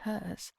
hers.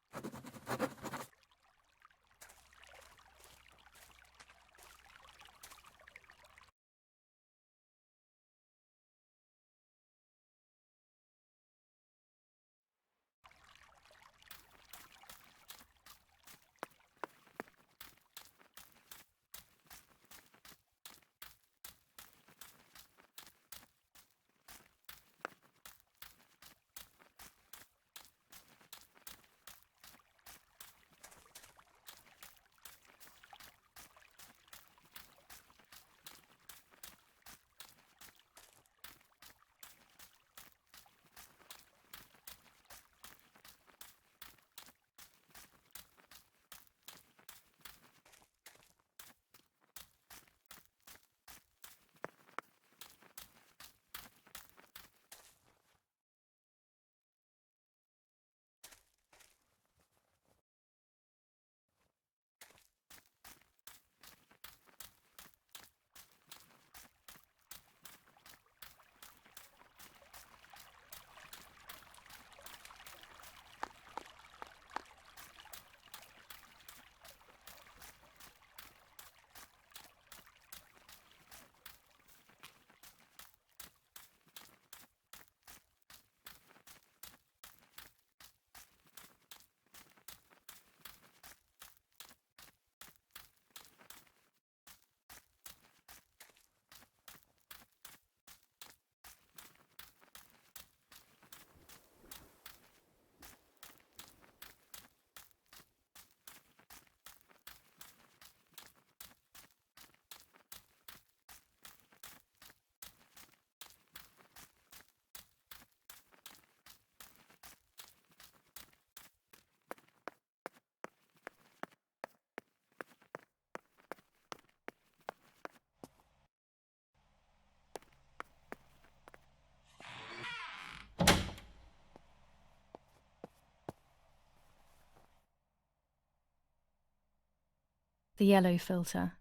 The yellow filter.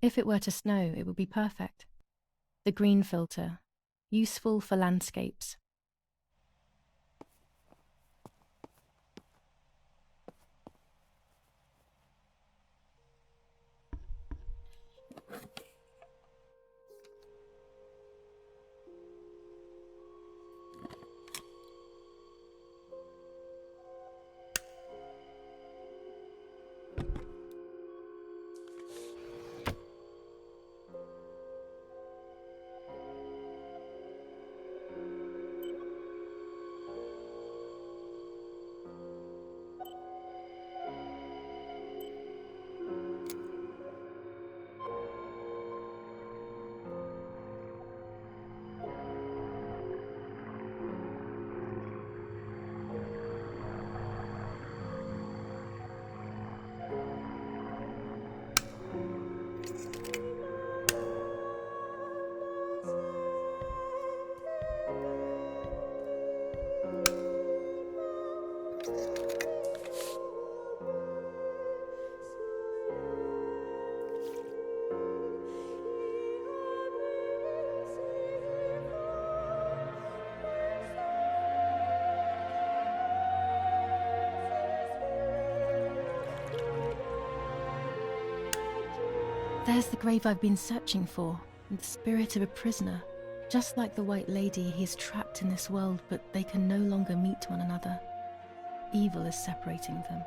If it were to snow, it would be perfect. The green filter. Useful for landscapes. There's the grave I've been searching for, the spirit of a prisoner. Just like the White Lady, he is trapped in this world, but they can no longer meet one another. Evil is separating them.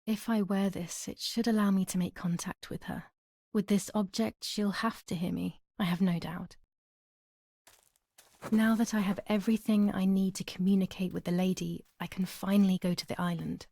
If I wear this, it should allow me to make contact with her. With this object, she'll have to hear me, I have no doubt. Now that I have everything I need to communicate with the lady, I can finally go to the island.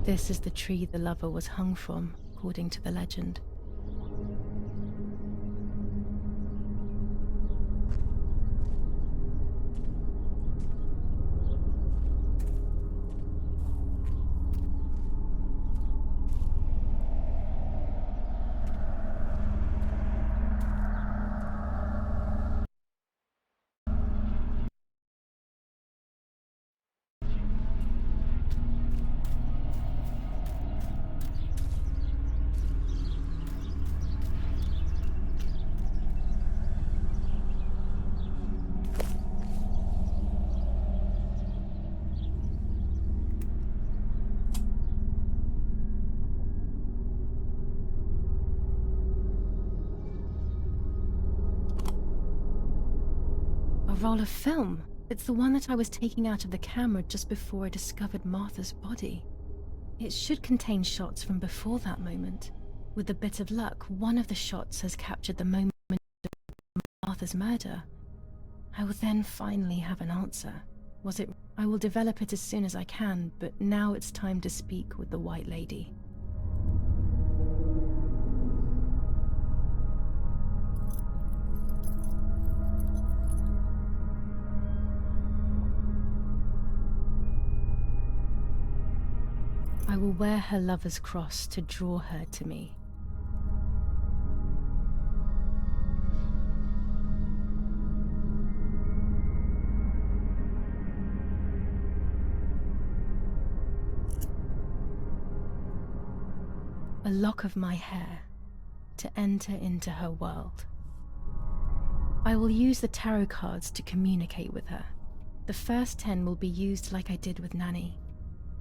This is the tree the lover was hung from, according to the legend. A roll of film. It's the one that I was taking out of the camera just before I discovered Martha's body. It should contain shots from before that moment. With a bit of luck, one of the shots has captured the moment of Martha's murder. I will then finally have an answer. Was it? I will develop it as soon as I can, but now it's time to speak with the White Lady. I will wear her lover's cross to draw her to me. A lock of my hair to enter into her world. I will use the tarot cards to communicate with her. The first 10 will be used like I did with Nanny.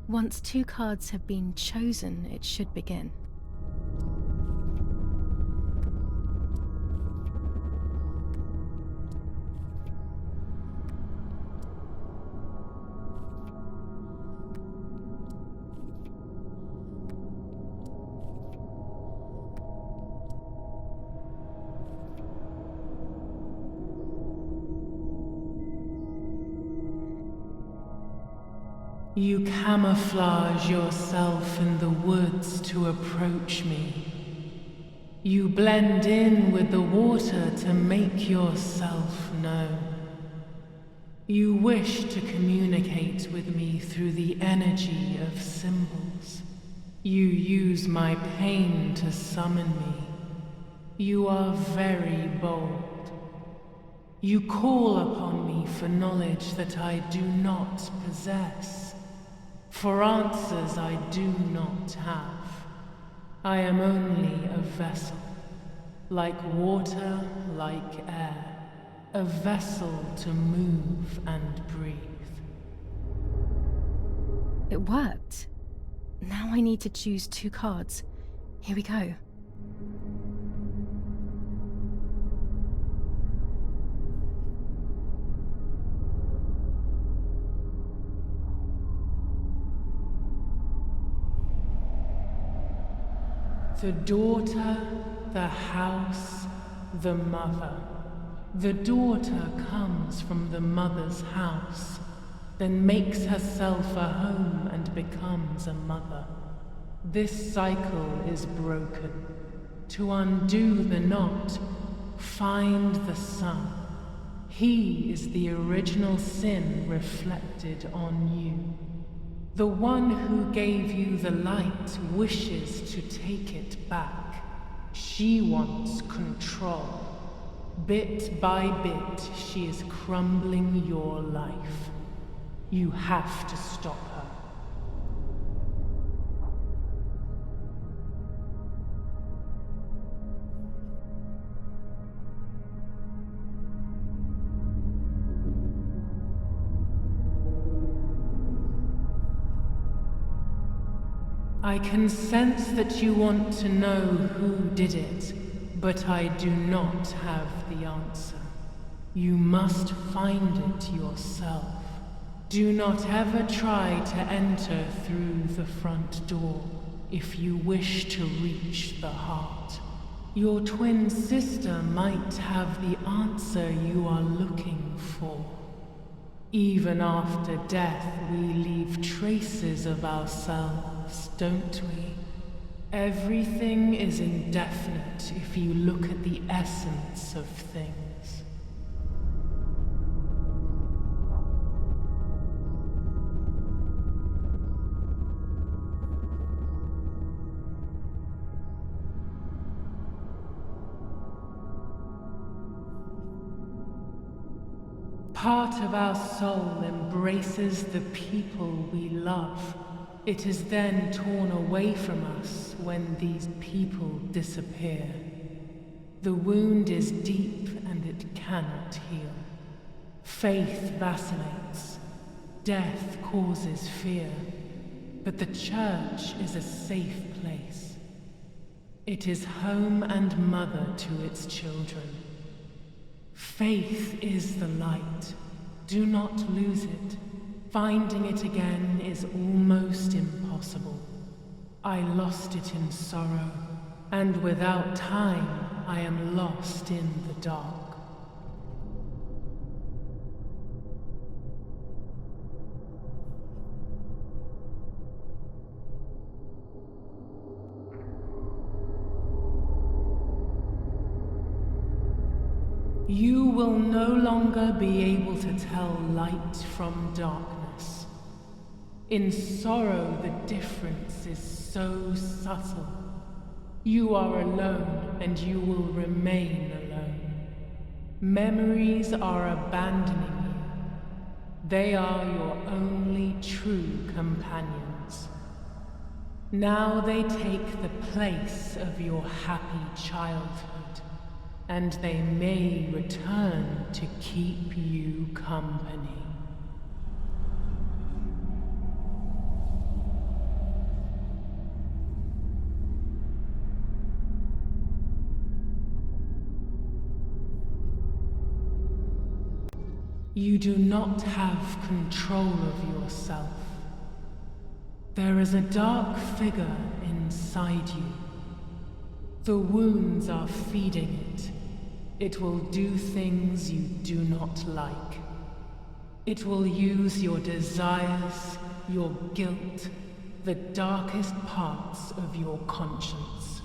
Once 2 cards have been chosen, it should begin. You camouflage yourself in the woods to approach me. You blend in with the water to make yourself known. You wish to communicate with me through the energy of symbols. You use my pain to summon me. You are very bold. You call upon me for knowledge that I do not possess. For answers I do not have. I am only a vessel, like water, like air, a vessel to move and breathe. It worked. Now I need to choose 2 cards. Here we go. The daughter, the house, the mother. The daughter comes from the mother's house, then makes herself a home and becomes a mother. This cycle is broken. To undo the knot, find the sun. He is the original sin reflected on you. The one who gave you the light wishes to take it back. She wants control. Bit by bit, she is crumbling your life. You have to stop her. I can sense that you want to know who did it, but I do not have the answer. You must find it yourself. Do not ever try to enter through the front door if you wish to reach the heart. Your twin sister might have the answer you are looking for. Even after death, we leave traces of ourselves, don't we? Everything is indefinite if you look at the essence of things. Part of our soul embraces the people we love. It is then torn away from us when these people disappear. The wound is deep and it cannot heal. Faith vacillates. Death causes fear. But the church is a safe place. It is home and mother to its children. Faith is the light. Do not lose it. Finding it again is almost impossible. I lost it in sorrow, and without time, I am lost in the dark. will no longer be able to tell light from darkness. In sorrow, the difference is so subtle. You are alone, and you will remain alone. Memories are abandoning you. They are your only true companions. Now they take the place of your happy childhood, and they may return to keep you company. You do not have control of yourself. There is a dark figure inside you. The wounds are feeding it. It will do things you do not like. It will use your desires, your guilt, the darkest parts of your conscience.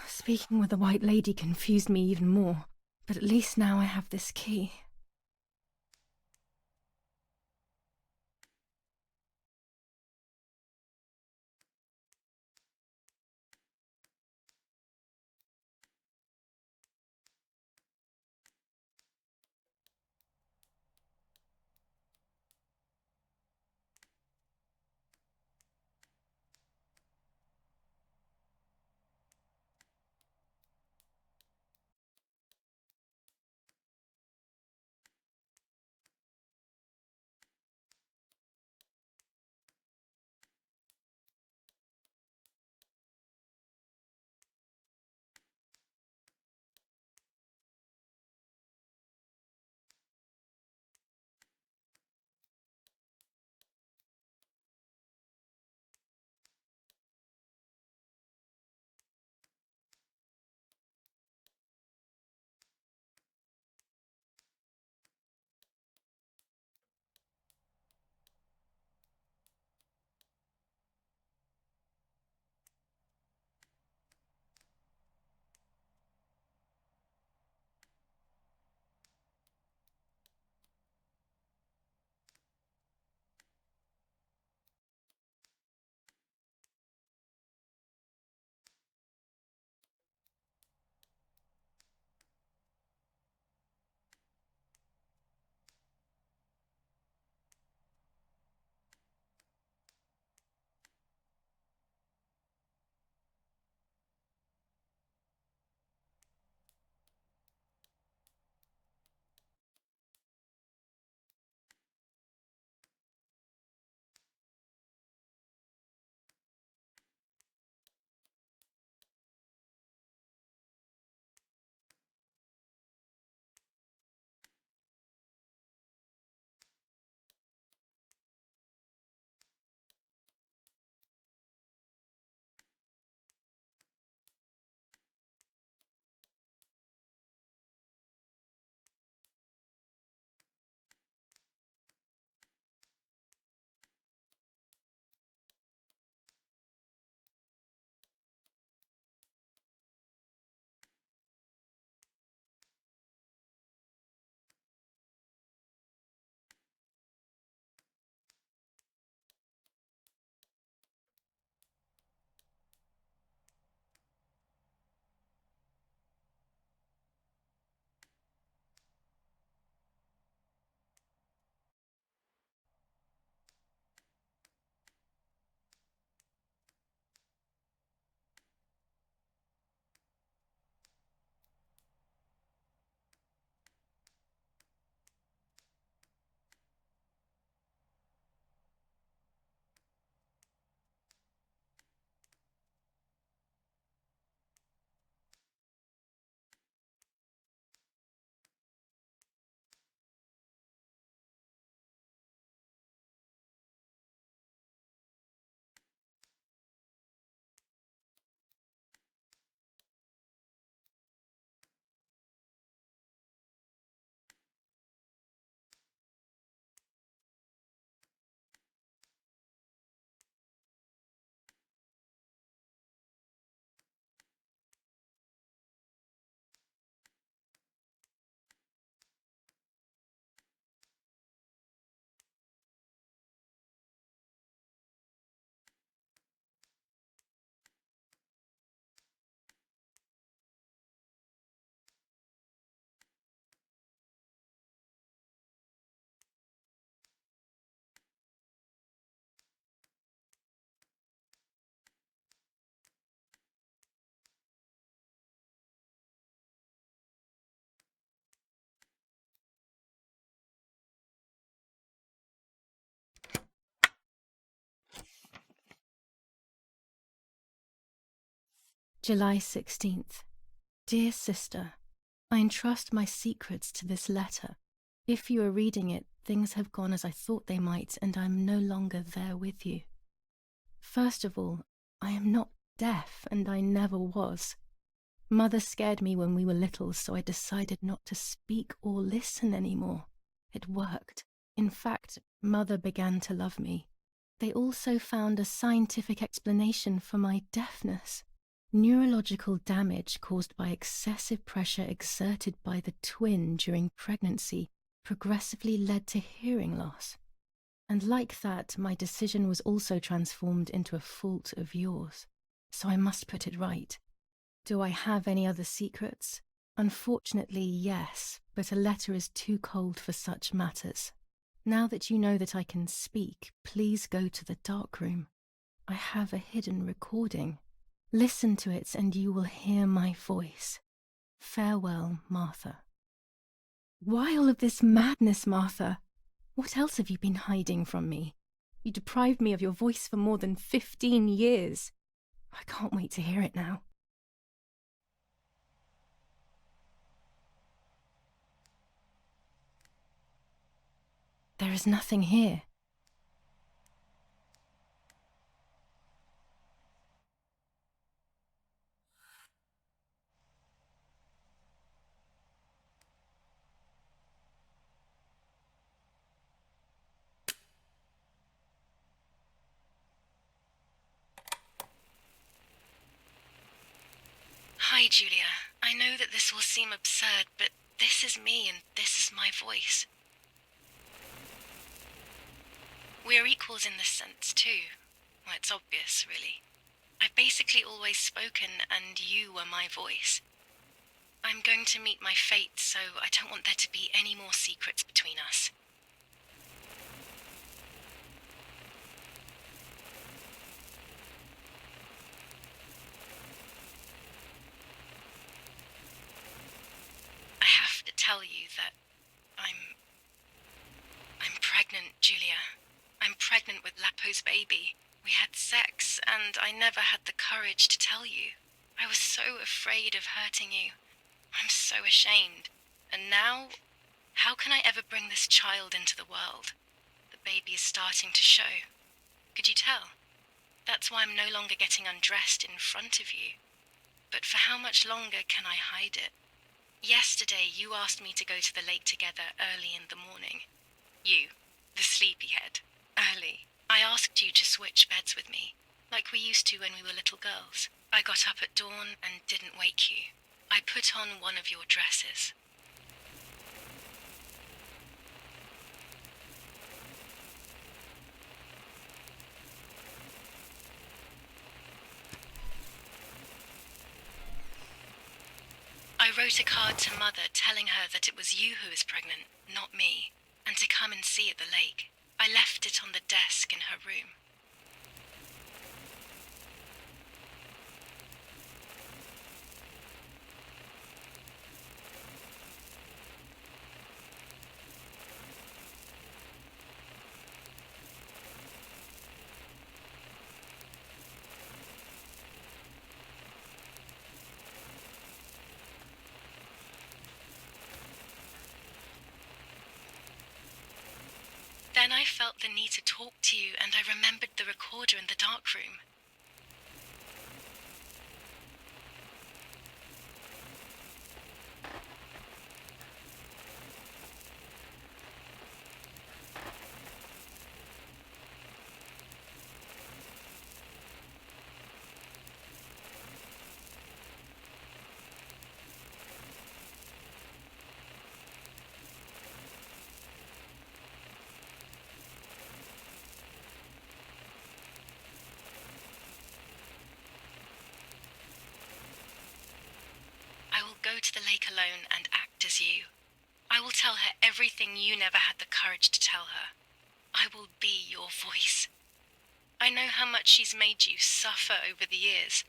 Speaking with the White Lady confused me even more, but at least now I have this key. July 16th. Dear sister, I entrust my secrets to this letter. If you are reading it, things have gone as I thought they might, and I am no longer there with you. First of all, I am not deaf, and I never was. Mother scared me when we were little, so I decided not to speak or listen anymore. It worked. In fact, Mother began to love me. They also found a scientific explanation for my deafness. Neurological damage caused by excessive pressure exerted by the twin during pregnancy progressively led to hearing loss. And like that, my decision was also transformed into a fault of yours. So I must put it right. Do I have any other secrets? Unfortunately, yes, but a letter is too cold for such matters. Now that you know that I can speak, please go to the dark room. I have a hidden recording. Listen to it and you will hear my voice. Farewell, Martha. Why all of this madness, Martha? What else have you been hiding from me? You deprived me of your voice for more than 15 years. I can't wait to hear it now. There is nothing here. Hi, Julia. I know that this will seem absurd, but this is me and this is my voice. We are equals in this sense, too. Well, it's obvious, really. I've basically always spoken, and you were my voice. I'm going to meet my fate, so I don't want there to be any more secrets between us. I have to tell you that I'm pregnant, Julia. I'm pregnant with Lapo's baby. We had sex, and I never had the courage to tell you. I was so afraid of hurting you. I'm so ashamed. And now, how can I ever bring this child into the world? The baby is starting to show. Could you tell? That's why I'm no longer getting undressed in front of you. But for how much longer can I hide it? Yesterday, you asked me to go to the lake together early in the morning. You, the sleepyhead. Early. I asked you to switch beds with me, like we used to when we were little girls. I got up at dawn and didn't wake you. I put on one of your dresses. I wrote a card to Mother telling her that it was you who was pregnant, not me, and to come and see at the lake. I left it on the desk in her room. Then I felt the need to talk to you, and I remembered the recorder in the dark room. I will go to the lake alone and act as you. I will tell her everything you never had the courage to tell her. I will be your voice. I know how much she's made you suffer over the years.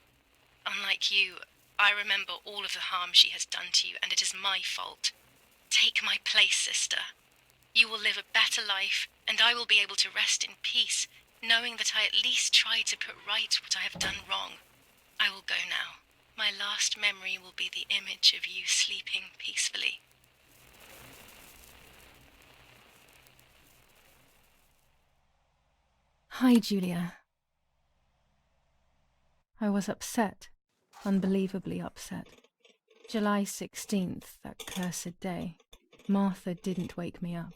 Unlike you, I remember all of the harm she has done to you, and it is my fault. Take my place, sister. You will live a better life, and I will be able to rest in peace, knowing that I at least tried to put right what I have done wrong. I will go now. My last memory will be the image of you sleeping peacefully. Hi, Julia. I was upset, unbelievably upset. July 16th, that cursed day. Martha didn't wake me up.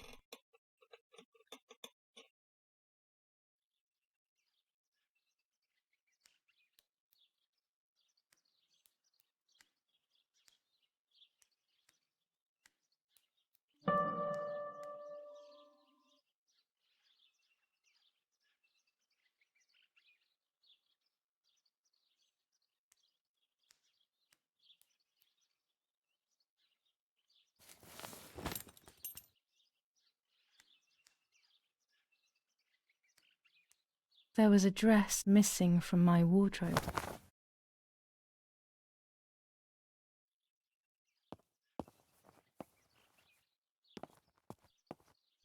There was a dress missing from my wardrobe.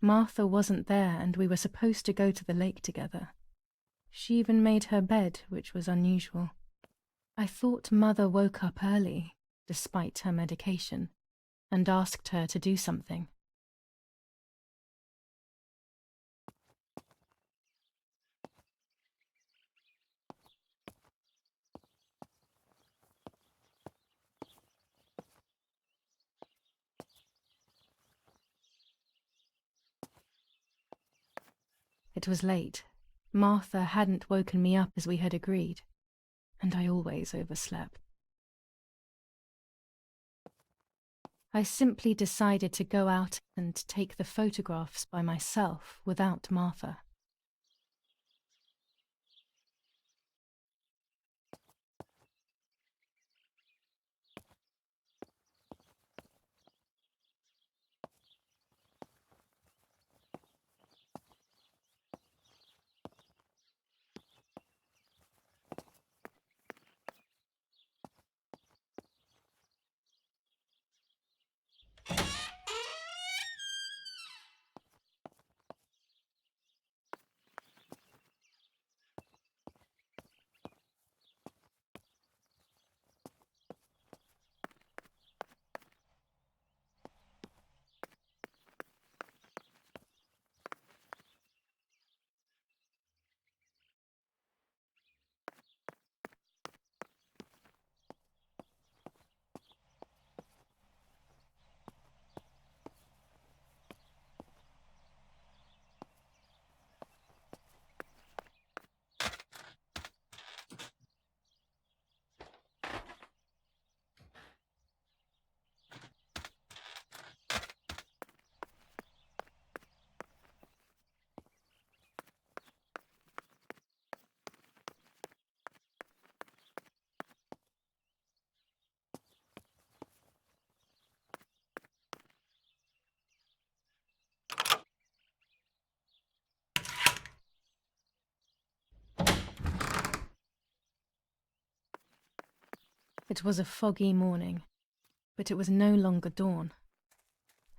Martha wasn't there, and we were supposed to go to the lake together. She even made her bed, which was unusual. I thought Mother woke up early, despite her medication, and asked her to do something. It was late. Martha hadn't woken me up as we had agreed, and I always overslept. I simply decided to go out and take the photographs by myself without Martha. It was a foggy morning, but it was no longer dawn.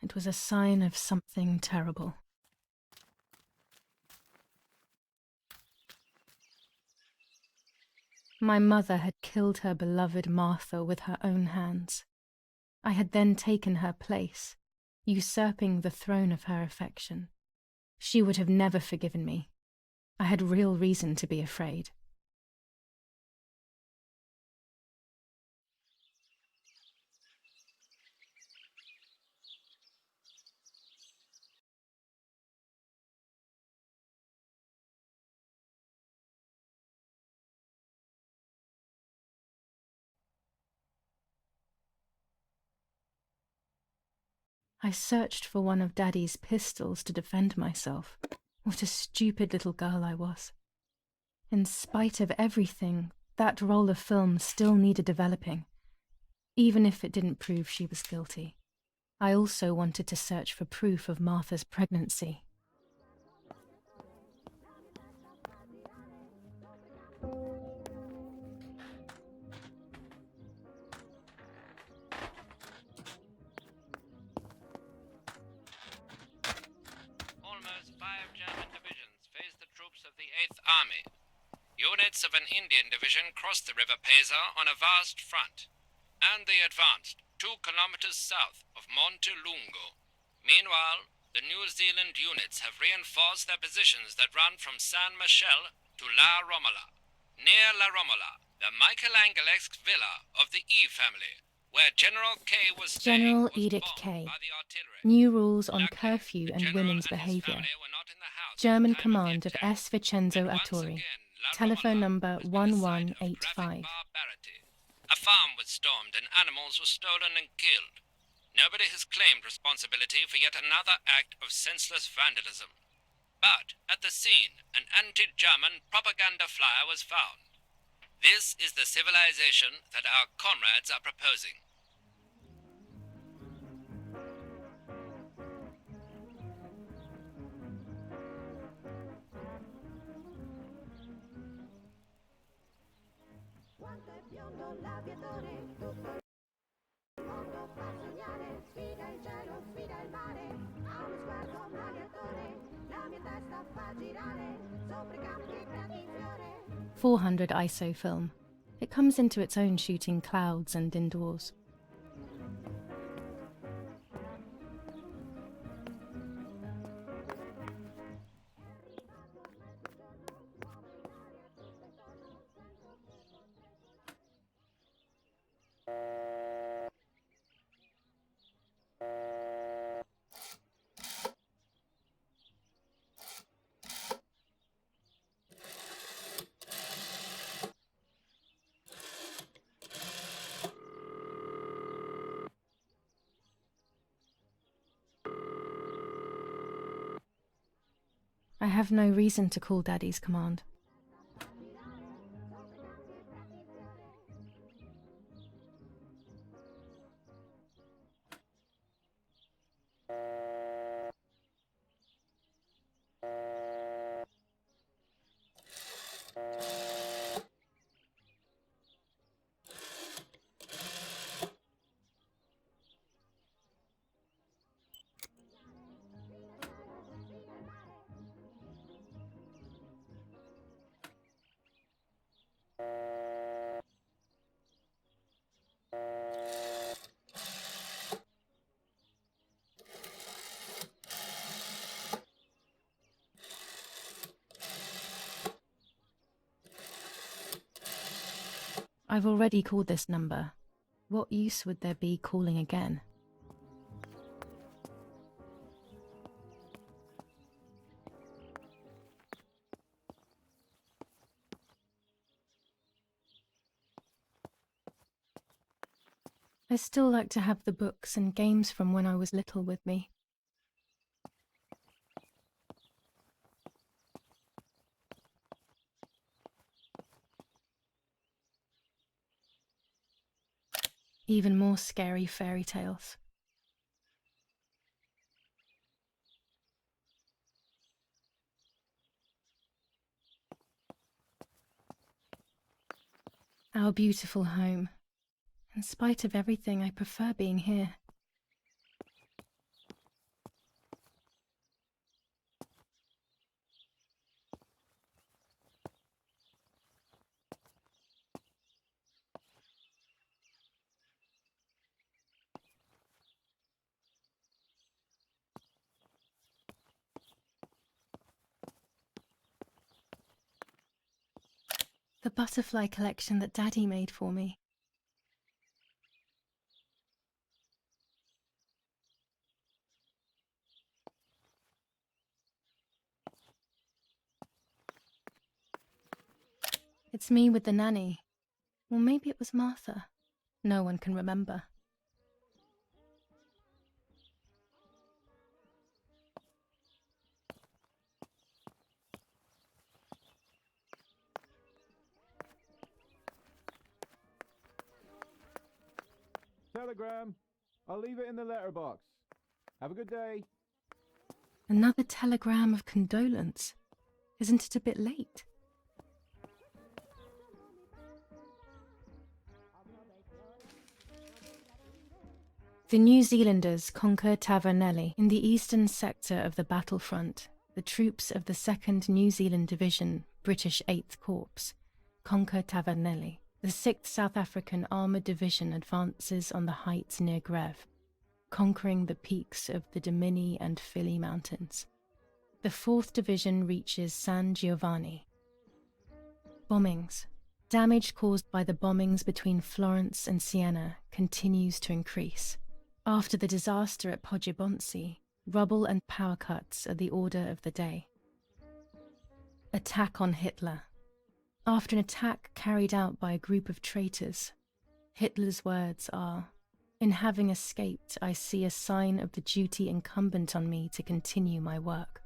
It was a sign of something terrible. My mother had killed her beloved Martha with her own hands. I had then taken her place, usurping the throne of her affection. She would have never forgiven me. I had real reason to be afraid. I searched for one of Daddy's pistols to defend myself. What a stupid little girl I was. In spite of everything, that roll of film still needed developing, even if it didn't prove she was guilty. I also wanted to search for proof of Martha's pregnancy. Almost 5 German divisions face the troops of the 8th Army. Units of an Indian division crossed the River Pesa on a vast front, and they advanced 2 kilometers south of Montelungo. Meanwhile, the New Zealand units have reinforced their positions that run from San Michel to La Romola. Near La Romola, the Michelangelesque villa of the E family, where General K was staying, General was Edict bombed K. by the artillery. New rules on Luckily, curfew the and general women's and his behaviour. family were not in the house at the German time command the of attack. S. Vincenzo And once Attori. again, La Telephone Romola number has been the site of graphic 1185. barbarity. A farm was stormed and animals were stolen and killed. Nobody has claimed responsibility for yet another act of senseless vandalism. But at the scene, an anti-German propaganda flyer was found. This is the civilization that our comrades are proposing. Quanto è biondo l'aviatore, tutto il mondo fa sognare, sfida il cielo, sfida il mare, ha uno sguardo magliatore, la mia testa fa girare, sopra i campi e prati in fiore. 400 ISO film. It comes into its own shooting clouds and indoors. I have no reason to call Daddy's command. I've already called this number. What use would there be calling again? I still like to have the books and games from when I was little with me. Even more scary fairy tales. Our beautiful home. In spite of everything, I prefer being here. The butterfly collection that Daddy made for me. It's me with the nanny. Or maybe it was Martha. No one can remember. Telegram. I'll leave it in the letterbox. Have a good day. Another telegram of condolence. Isn't it a bit late? The New Zealanders conquer Tavernelli in the eastern sector of the battlefront. The troops of the 2nd New Zealand Division British 8th Corps, conquer Tavernelli. The 6th South African Armoured Division advances on the heights near Greve, conquering the peaks of the Dimini and Fili Mountains. The 4th Division reaches San Giovanni. Bombings. Damage caused by the bombings between Florence and Siena continues to increase. After the disaster at Poggibonsi, rubble and power cuts are the order of the day. Attack on Hitler. After an attack carried out by a group of traitors, Hitler's words are, "In having escaped, I see a sign of the duty incumbent on me to continue my work."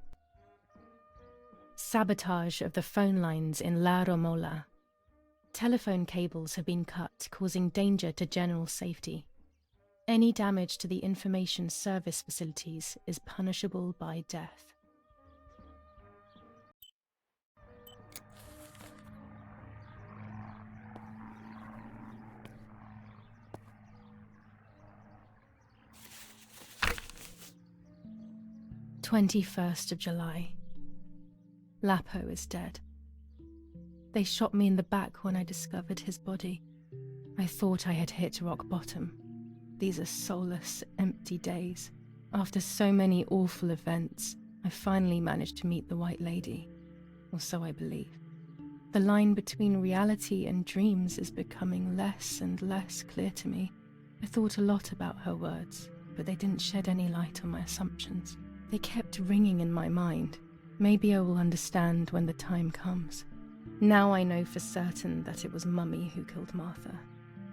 Sabotage of the phone lines in La Romola. Telephone cables have been cut, causing danger to general safety. Any damage to the information service facilities is punishable by death. July 21st. Lapo is dead. They shot me in the back when I discovered his body. I thought I had hit rock bottom. These are soulless, empty days. After so many awful events, I finally managed to meet the White Lady, or so I believe. The line between reality and dreams is becoming less and less clear to me. I thought a lot about her words, but they didn't shed any light on my assumptions. They kept ringing in my mind. Maybe I will understand when the time comes. Now I know for certain that it was Mummy who killed Martha,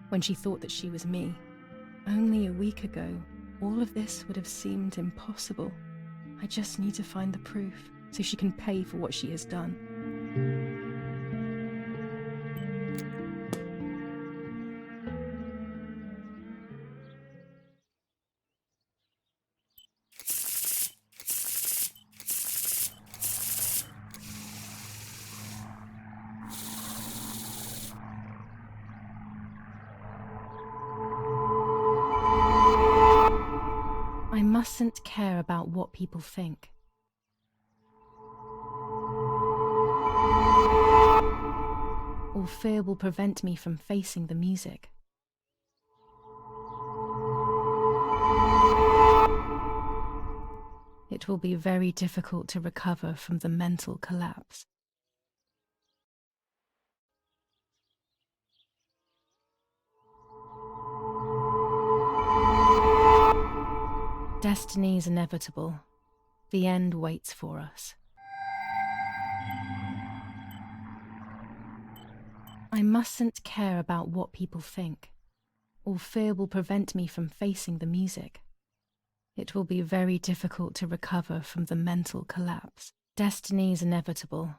when she thought that she was me. Only a week ago, all of this would have seemed impossible. I just need to find the proof, so she can pay for what she has done. I mustn't care about what people think. Or fear will prevent me from facing the music. It will be very difficult to recover from the mental collapse. Destiny is inevitable. The end waits for us. I mustn't care about what people think, or fear will prevent me from facing the music. It will be very difficult to recover from the mental collapse. Destiny is inevitable.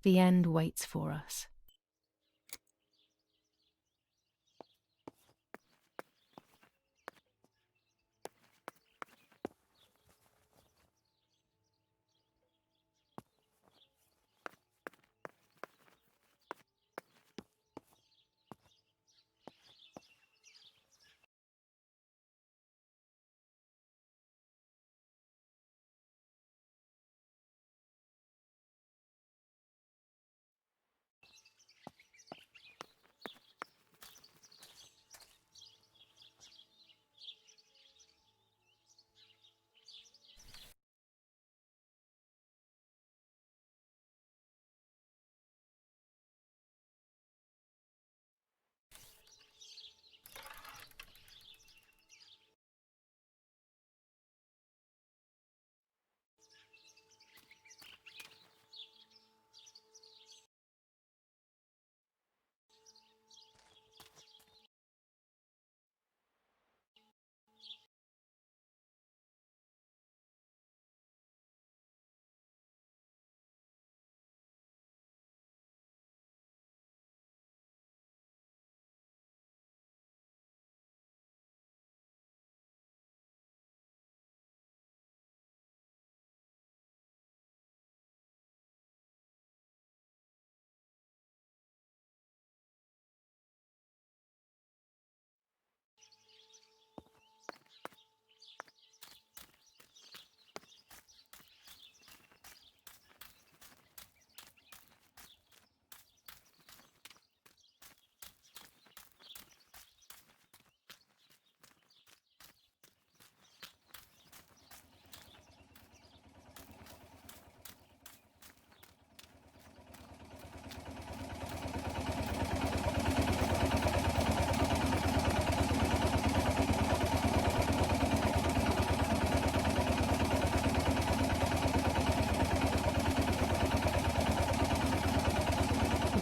The end waits for us.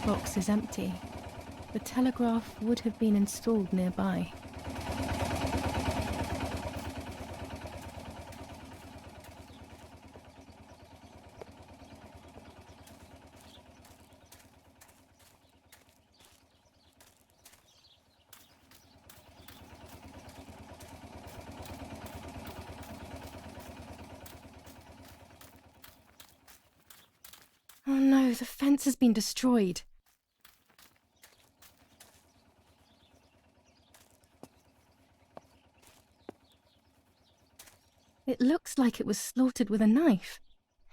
box is empty. The telegraph would have been installed nearby. Oh no, the fence has been destroyed. It looks like it was slaughtered with a knife.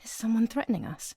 Is someone threatening us?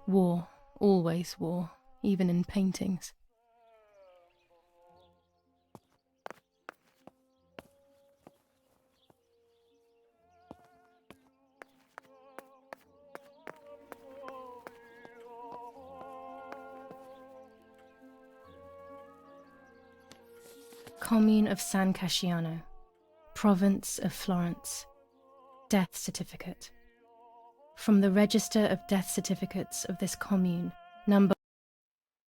War, always war, even in paintings. Commune of San Casciano, Province of Florence. Death certificate. From the Register of Death Certificates of this commune, number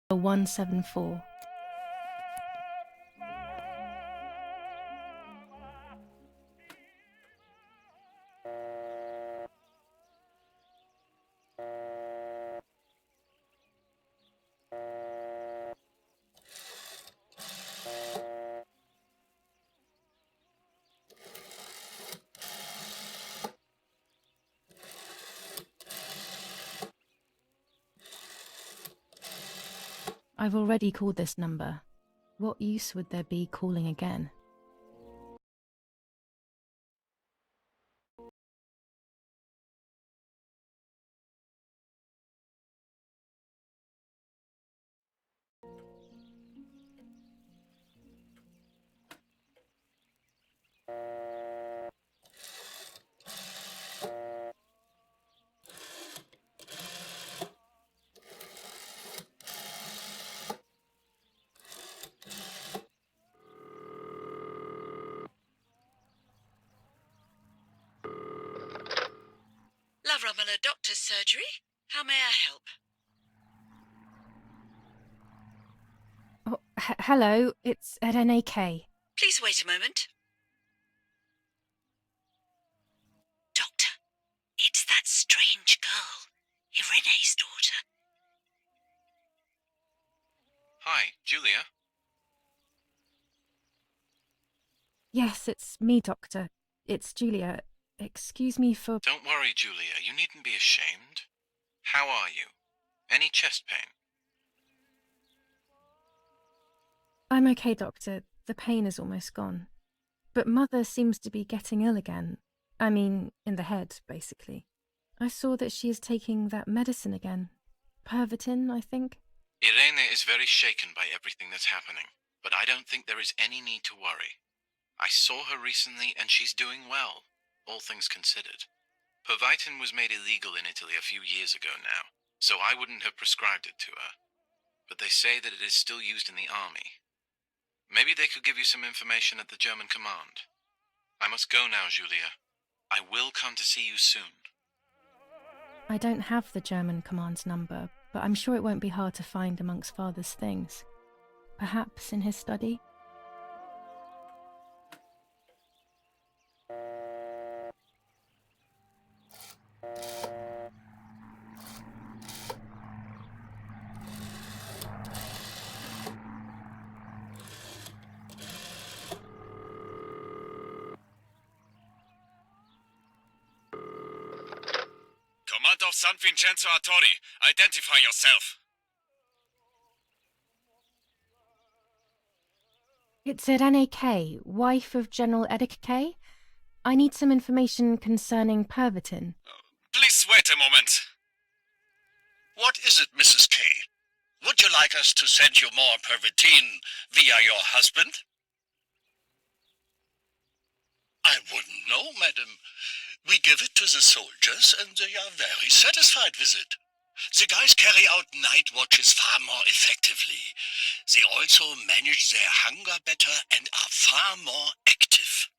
174. I've already called this number. What use would there be calling again? General Doctor's surgery. How may I help? Oh, hello, it's at NAK. Please wait a moment. Doctor, it's that strange girl, Irene's daughter. Hi, Julia. Yes, it's me, Doctor. It's Julia. Excuse me for... Don't worry, Julia. You needn't be ashamed. How are you? Any chest pain? I'm okay, Doctor. The pain is almost gone. But Mother seems to be getting ill again. I mean, in the head, basically. I saw that she is taking that medicine again. Pervitin, I think. Irene is very shaken by everything that's happening, but I don't think there is any need to worry. I saw her recently and she's doing well, all things considered. Pervitin was made illegal in Italy a few years ago now, so I wouldn't have prescribed it to her. But they say that it is still used in the army. Maybe they could give you some information at the German command. I must go now, Julia. I will come to see you soon. I don't have the German command's number, but I'm sure it won't be hard to find amongst Father's things. Perhaps in his study? Command of San Vincenzo Artori, identify yourself. It's Irene K, wife of General Edic K. I need some information concerning Pervitin. Please wait a moment. What is it, Mrs. K? Would you like us to send you more Pervitin via your husband? I wouldn't know, madam. We give it to the soldiers and they are very satisfied with it. The guys carry out night watches far more effectively. They also manage their hunger better and are far more active.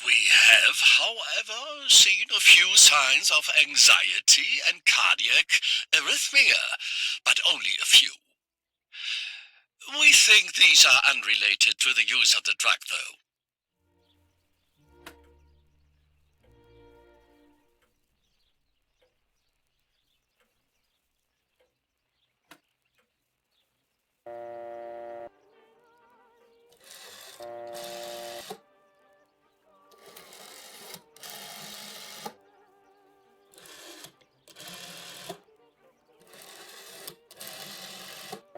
We have, however, seen a few signs of anxiety and cardiac arrhythmia, but only a few. We think these are unrelated to the use of the drug, though.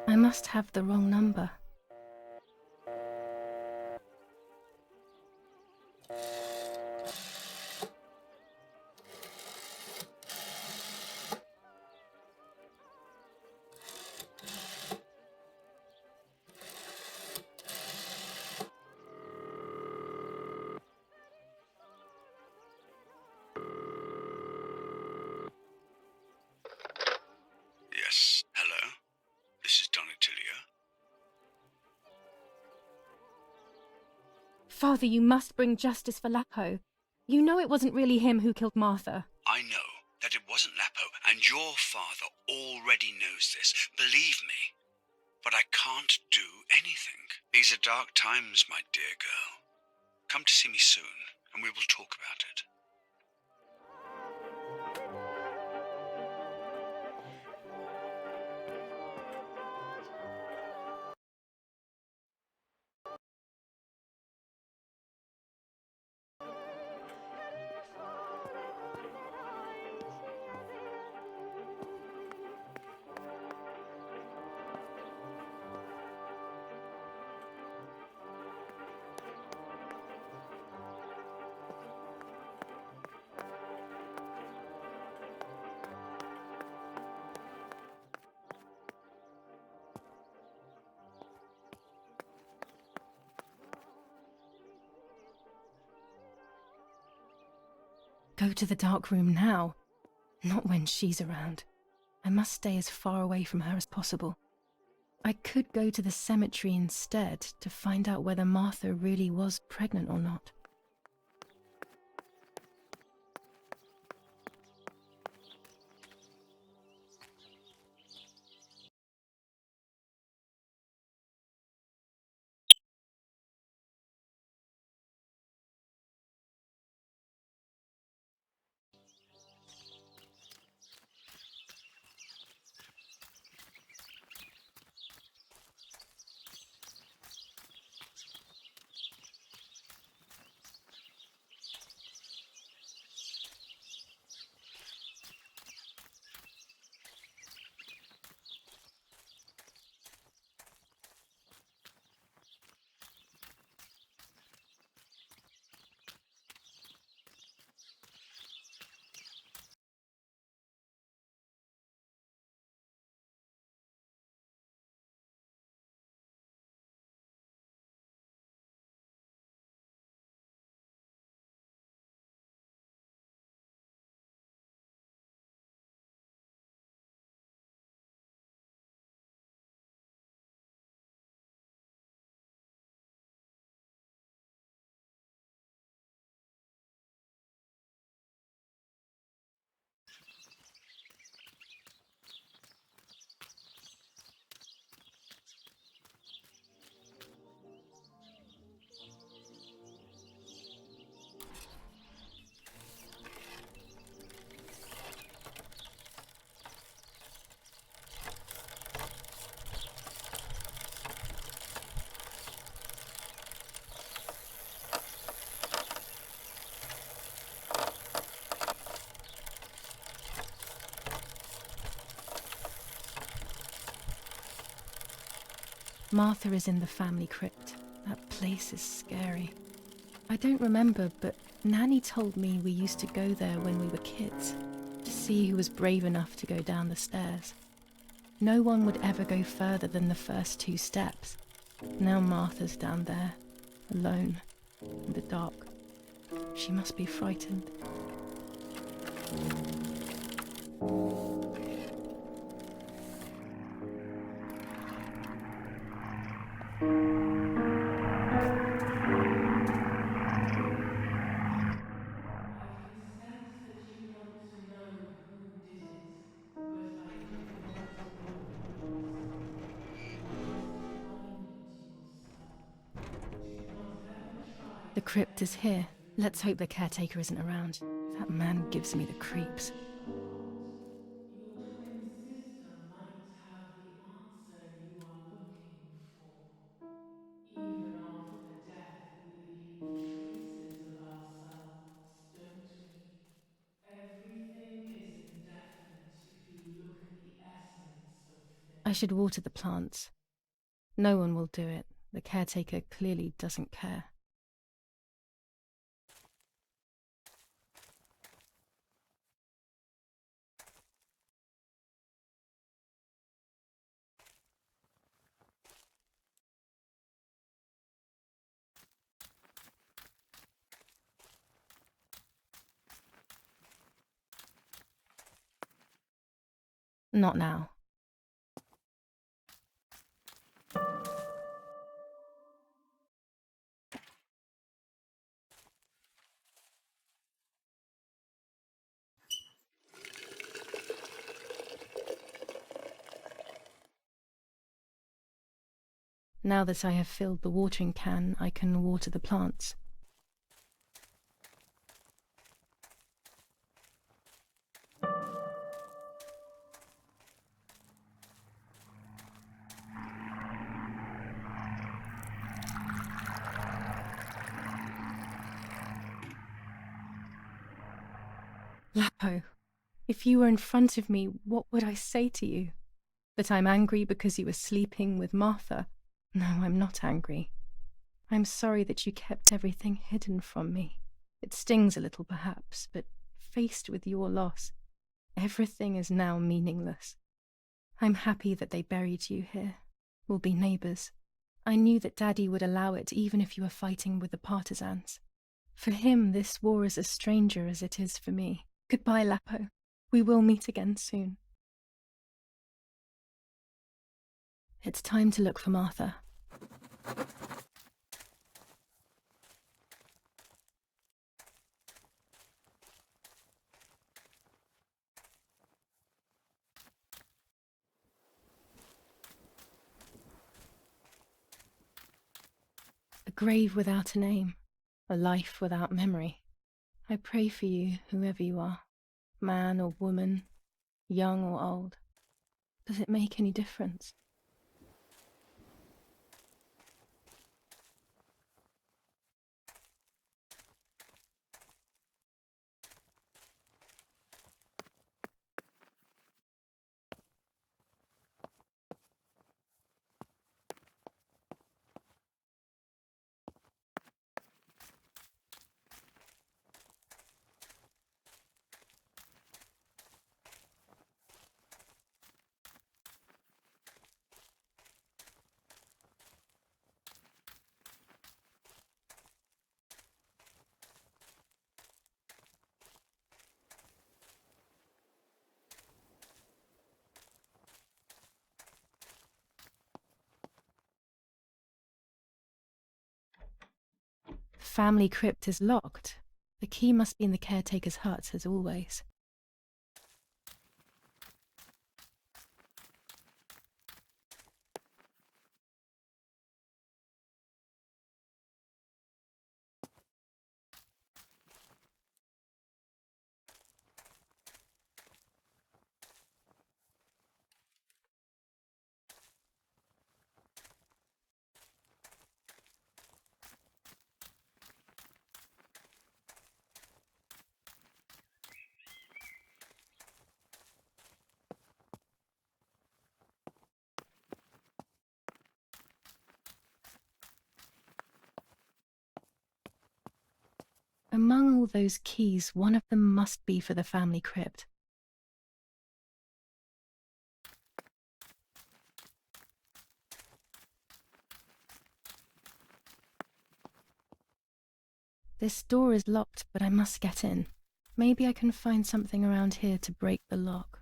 I must have the wrong number. Yes, hello. This is Donatilia. Father, you must bring justice for Lapo. You know it wasn't really him who killed Martha. I know that it wasn't Lapo, and your father already knows this, believe me. But I can't do anything. These are dark times, my dear girl. Come to see me soon, and we will talk about it. Go to the dark room now. Not when she's around. I must stay as far away from her as possible. I could go to the cemetery instead to find out whether Martha really was pregnant or not. Martha is in the family crypt. That place is scary. I don't remember, but Nanny told me we used to go there when we were kids, to see who was brave enough to go down the stairs. No one would ever go further than the first 2 steps. Now Martha's down there, alone, in the dark. She must be frightened. I can sense that you want to know who did it, but I don't want to go lost. You must find it yourself. Do not ever try The to crypt is enter here. through Let's hope the caretaker isn't around. That man gives me the creeps. Your twin sister might have the answer you are looking for. Even after death, we leave traces of ourselves, don't we? Everything is indefinite if you look at the essence of things. I should water the plants. No one will do it. The caretaker clearly doesn't care. Not now. Now that I have filled the watering can, I can water the plants. Lapo, if you were in front of me, what would I say to you? That I'm angry because you were sleeping with Martha? No, I'm not angry. I'm sorry that you kept everything hidden from me. It stings a little, perhaps, but faced with your loss, everything is now meaningless. I'm happy that they buried you here. We'll be neighbours. I knew that Daddy would allow it even if you were fighting with the partisans. For him, this war is a stranger as it is for me. Goodbye, Lapo. We will meet again soon. It's time to look for Martha. A grave without a name, a life without memory. I pray for you, whoever you are, man or woman, young or old. Does it make any difference? The family crypt is locked. The key must be in the caretaker's hut, as always. Among all those keys, one of them must be for the family crypt. This door is locked, but I must get in. Maybe I can find something around here to break the lock.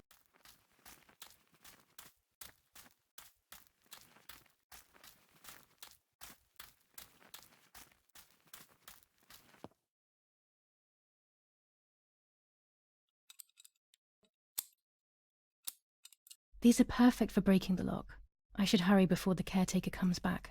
These are perfect for breaking the lock. I should hurry before the caretaker comes back.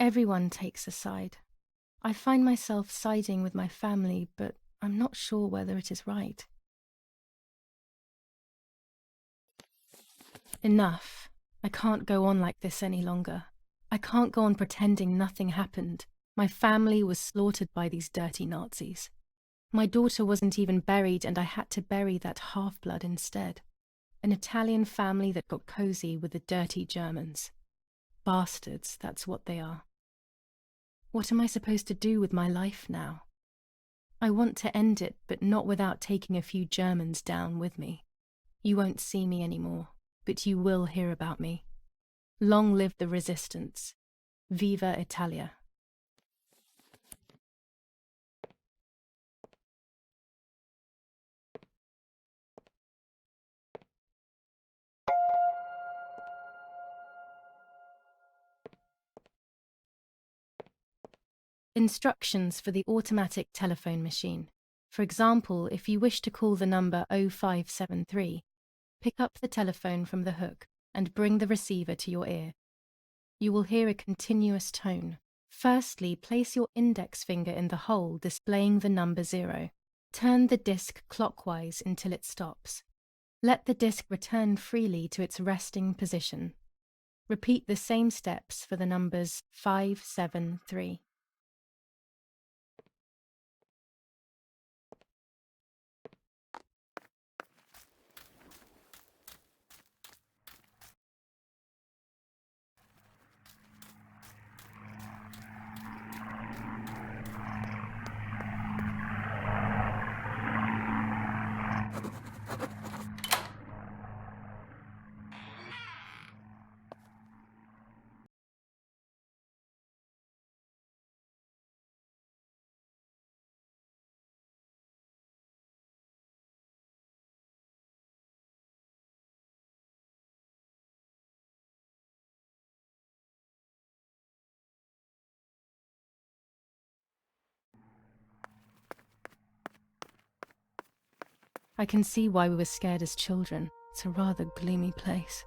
Everyone takes a side. I find myself siding with my family, but I'm not sure whether it is right. Enough. I can't go on like this any longer. I can't go on pretending nothing happened. My family was slaughtered by these dirty Nazis. My daughter wasn't even buried, and I had to bury that half-blood instead. An Italian family that got cozy with the dirty Germans. Bastards, that's what they are. What am I supposed to do with my life now? I want to end it, but not without taking a few Germans down with me. You won't see me anymore, but you will hear about me. Long live the resistance. Viva Italia. Instructions for the automatic telephone machine. For example, if you wish to call the number 0573, pick up the telephone from the hook and bring the receiver to your ear. You will hear a continuous tone. Firstly, place your index finger in the hole displaying the number 0. Turn the disc clockwise until it stops. Let the disc return freely to its resting position. Repeat the same steps for the numbers 573. I can see why we were scared as children. It's a rather gloomy place.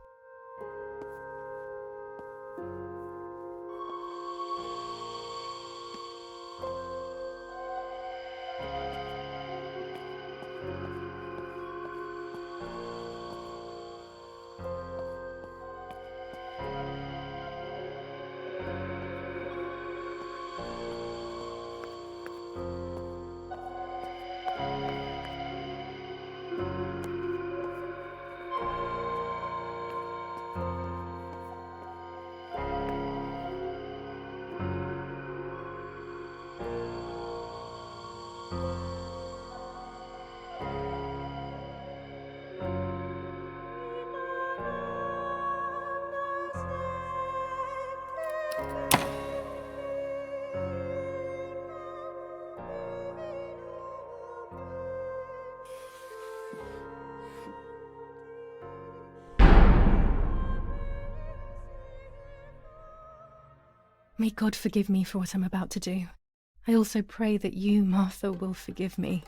May God forgive me for what I'm about to do. I also pray that you, Martha, will forgive me.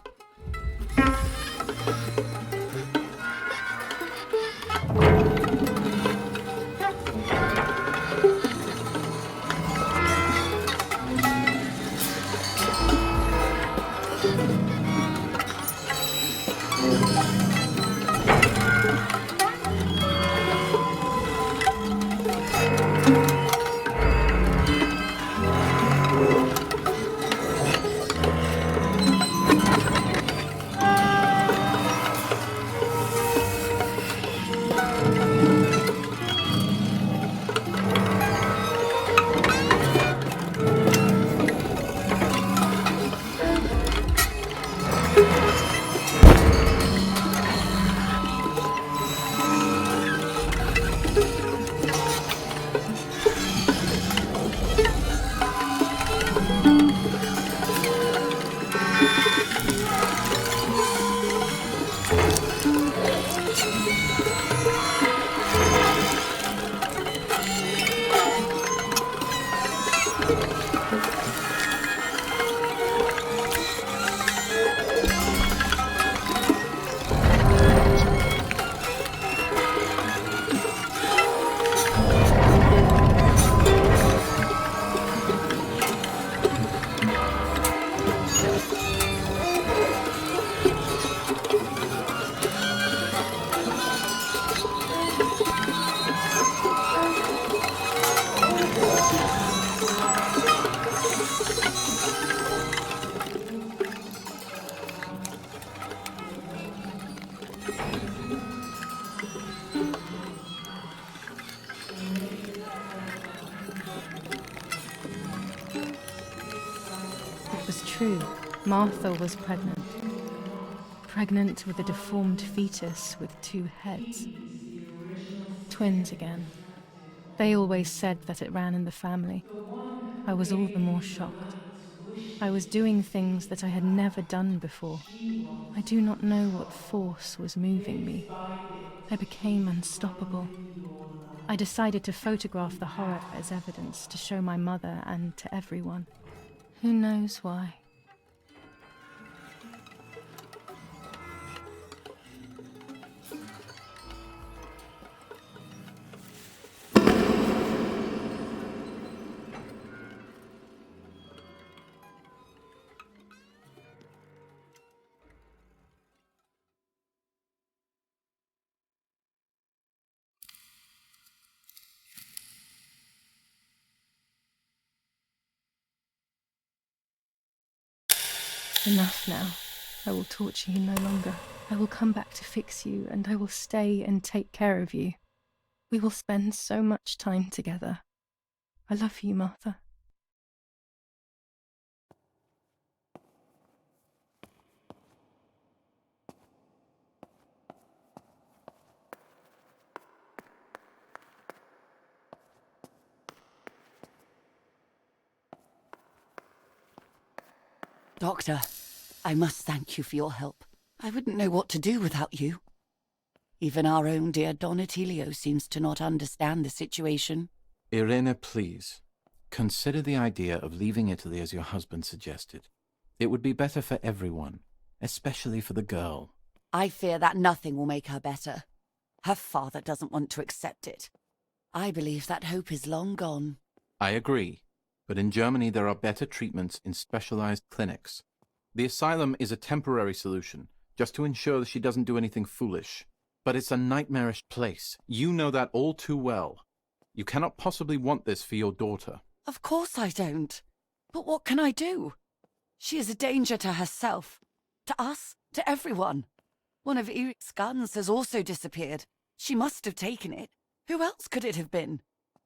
It was true. Martha was pregnant. Pregnant with a deformed fetus with 2 heads. Twins again. They always said that it ran in the family. I was all the more shocked. I was doing things that I had never done before. I do not know what force was moving me. I became unstoppable. I decided to photograph the horror as evidence to show my mother and to everyone. Who knows why? Enough now. I will torture you no longer. I will come back to fix you, and I will stay and take care of you. We will spend so much time together. I love you, Martha. Doctor, I must thank you for your help. I wouldn't know what to do without you. Even our own dear Donatello seems to not understand the situation. Irene, please. Consider the idea of leaving Italy as your husband suggested. It would be better for everyone, especially for the girl. I fear that nothing will make her better. Her father doesn't want to accept it. I believe that hope is long gone. I agree, but in Germany there are better treatments in specialized clinics. The asylum is a temporary solution, just to ensure that she doesn't do anything foolish. But it's a nightmarish place. You know that all too well. You cannot possibly want this for your daughter. Of course I don't. But what can I do? She is a danger to herself, to us, to everyone. One of Eric's guns has also disappeared. She must have taken it. Who else could it have been?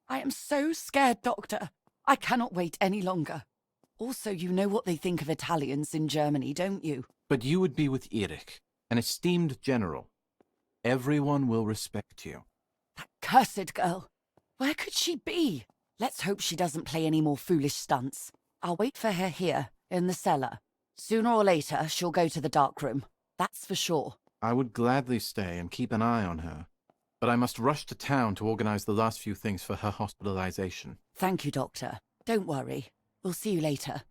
I am so scared, Doctor. I cannot wait any longer. Also, you know what they think of Italians in Germany, don't you? But you would be with Eric, an esteemed general. Everyone will respect you. That cursed girl. Where could she be? Let's hope she doesn't play any more foolish stunts. I'll wait for her here, in the cellar. Sooner or later, she'll go to the dark room. That's for sure. I would gladly stay and keep an eye on her. But I must rush to town to organize the last few things for her hospitalization. Thank you, Doctor. Don't worry. We'll see you later.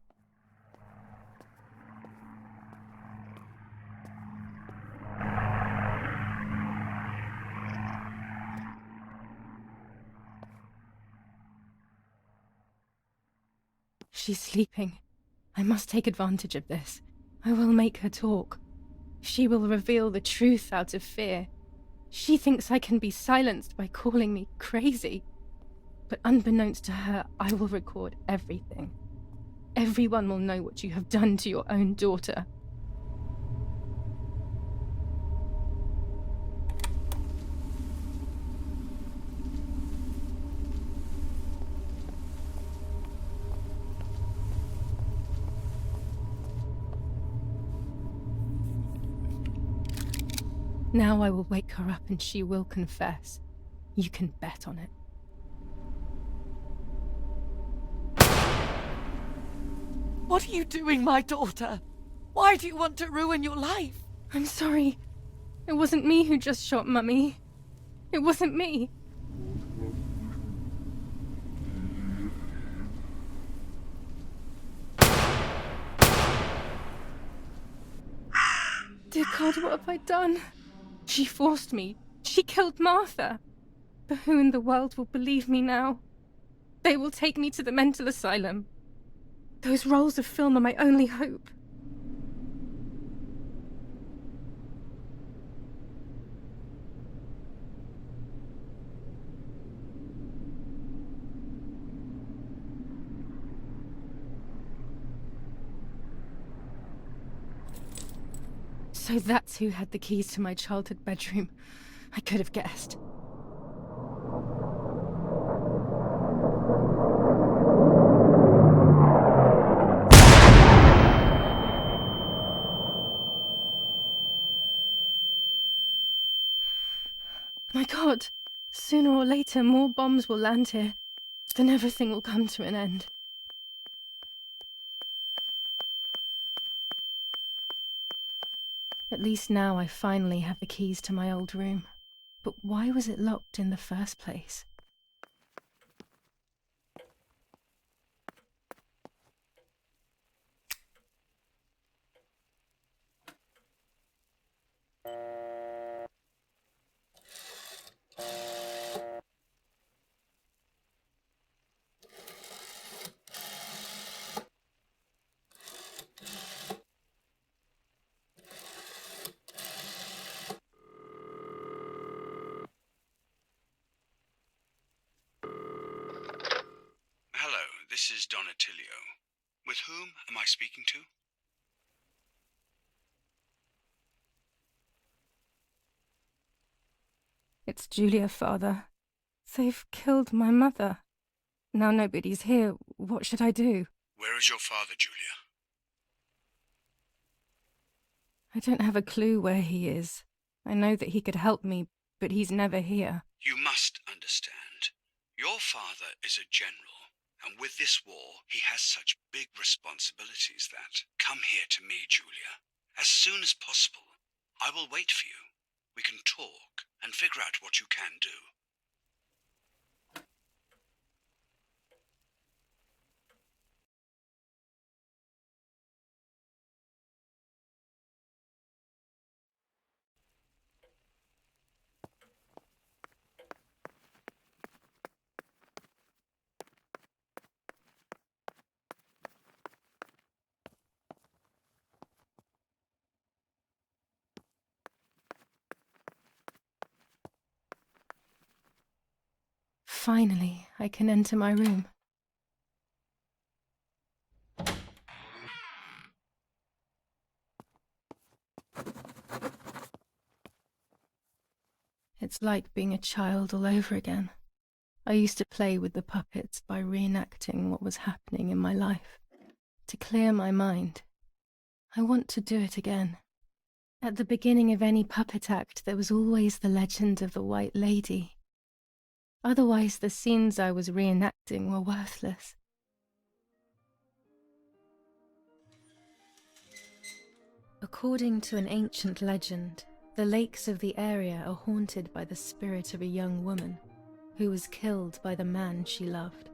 She's sleeping. I must take advantage of this. I will make her talk. She will reveal the truth out of fear. She thinks I can be silenced by calling me crazy. But unbeknownst to her, I will record everything. Everyone will know what you have done to your own daughter. Now I will wake her up and she will confess. You can bet on it. What are you doing, my daughter? Why do you want to ruin your life? I'm sorry. It wasn't me who just shot Mummy. It wasn't me. Dear God, what have I done? She forced me. She killed Martha. But who in the world will believe me now? They will take me to the mental asylum. Those rolls of film are my only hope. So that's who had the keys to my childhood bedroom. I could have guessed. My God, sooner or later more bombs will land here. Then everything will come to an end. At least now I finally have the keys to my old room. But why was it locked in the first place? Hello, this is Donatilio. With whom am I speaking to? It's Julia, Father. They've killed my mother. Now nobody's here. What should I do? Where is your father, Julia? I don't have a clue where he is. I know that he could help me, but he's never here. You must understand. Your father is a general, and with this war, he has such big responsibilities that... Come here to me, Julia. As soon as possible. I will wait for you. We can talk and figure out what you can do. Finally, I can enter my room. It's like being a child all over again. I used to play with the puppets by reenacting what was happening in my life. To clear my mind. I want to do it again. At the beginning of any puppet act, there was always the legend of the White Lady. Otherwise, the scenes I was reenacting were worthless. According to an ancient legend, the lakes of the area are haunted by the spirit of a young woman who was killed by the man she loved.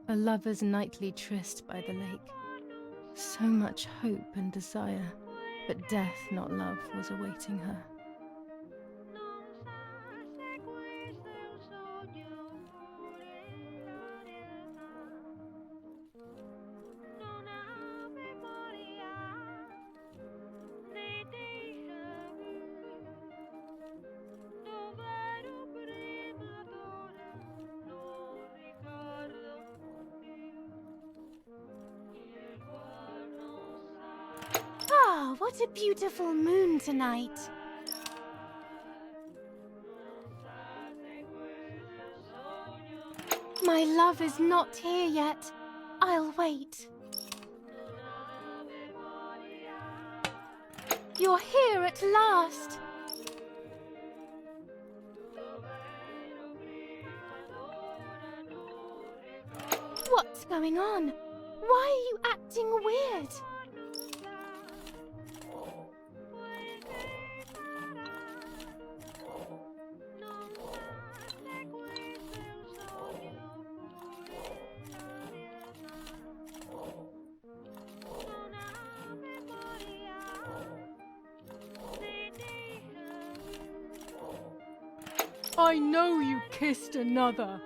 A lover's nightly tryst by the lake. So much hope and desire, but death, not love, was awaiting her. Oh, what a beautiful moon tonight. My love is not here yet. I'll wait. You're here at last. What's going on? Why are you acting weird? I know you kissed another.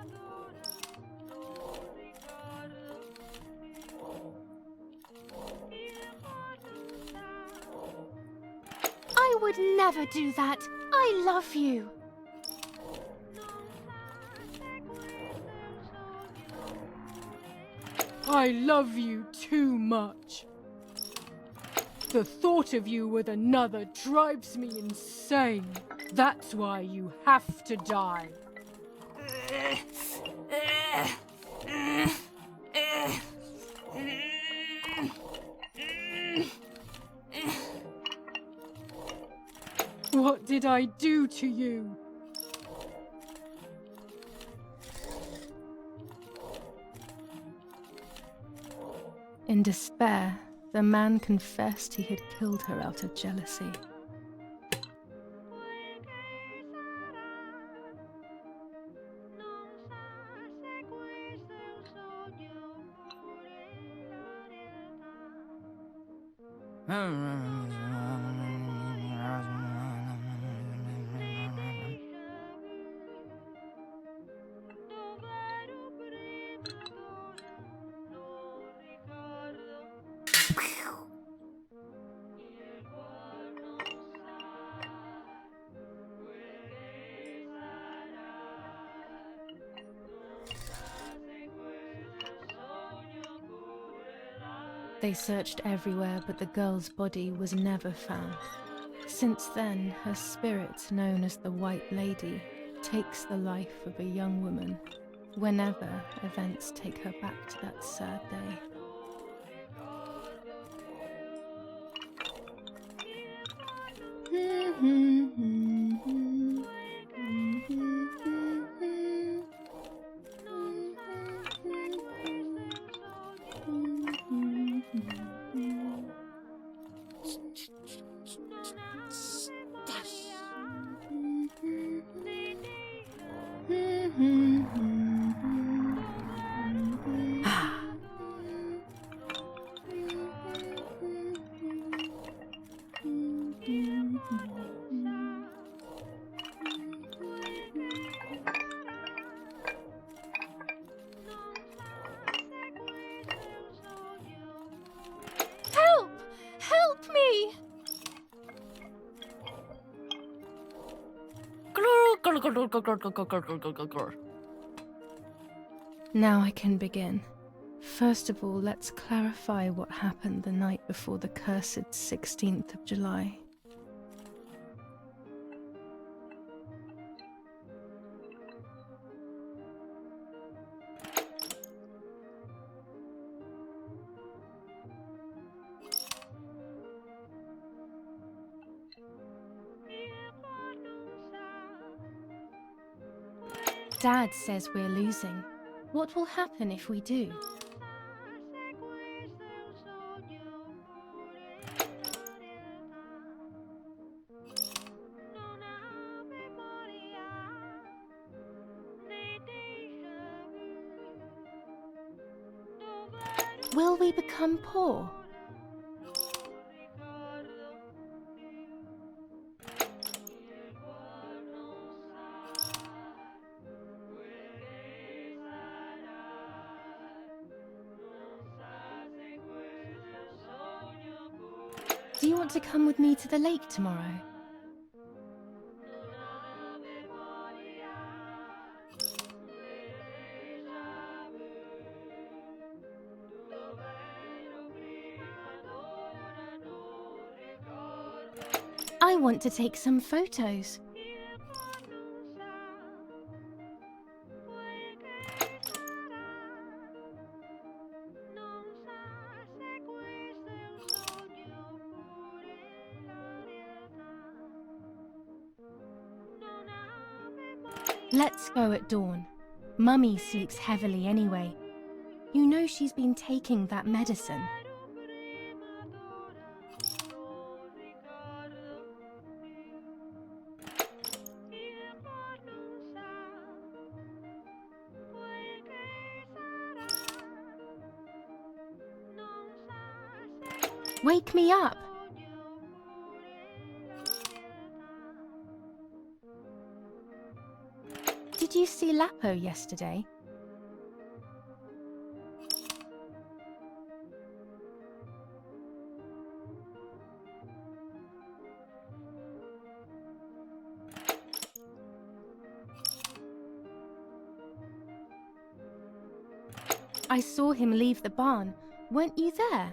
I would never do that. I love you. I love you too much. The thought of you with another drives me insane. That's why you have to die. What did I do to you? In despair, the man confessed he had killed her out of jealousy. They searched everywhere, but the girl's body was never found. Since then, her spirit, known as the White Lady, takes the life of a young woman whenever events take her back to that sad day. Help! Help me! Now I can begin. First of all, let's clarify what happened the night before the cursed 16th of July. Dad says we're losing. What will happen if we do? Will we become poor? Do you want to come with me to the lake tomorrow? I want to take some photos. Let's go at dawn. Mummy sleeps heavily anyway. You know she's been taking that medicine. Wake me up! Did you see Lapo yesterday? I saw him leave the barn. Weren't you there?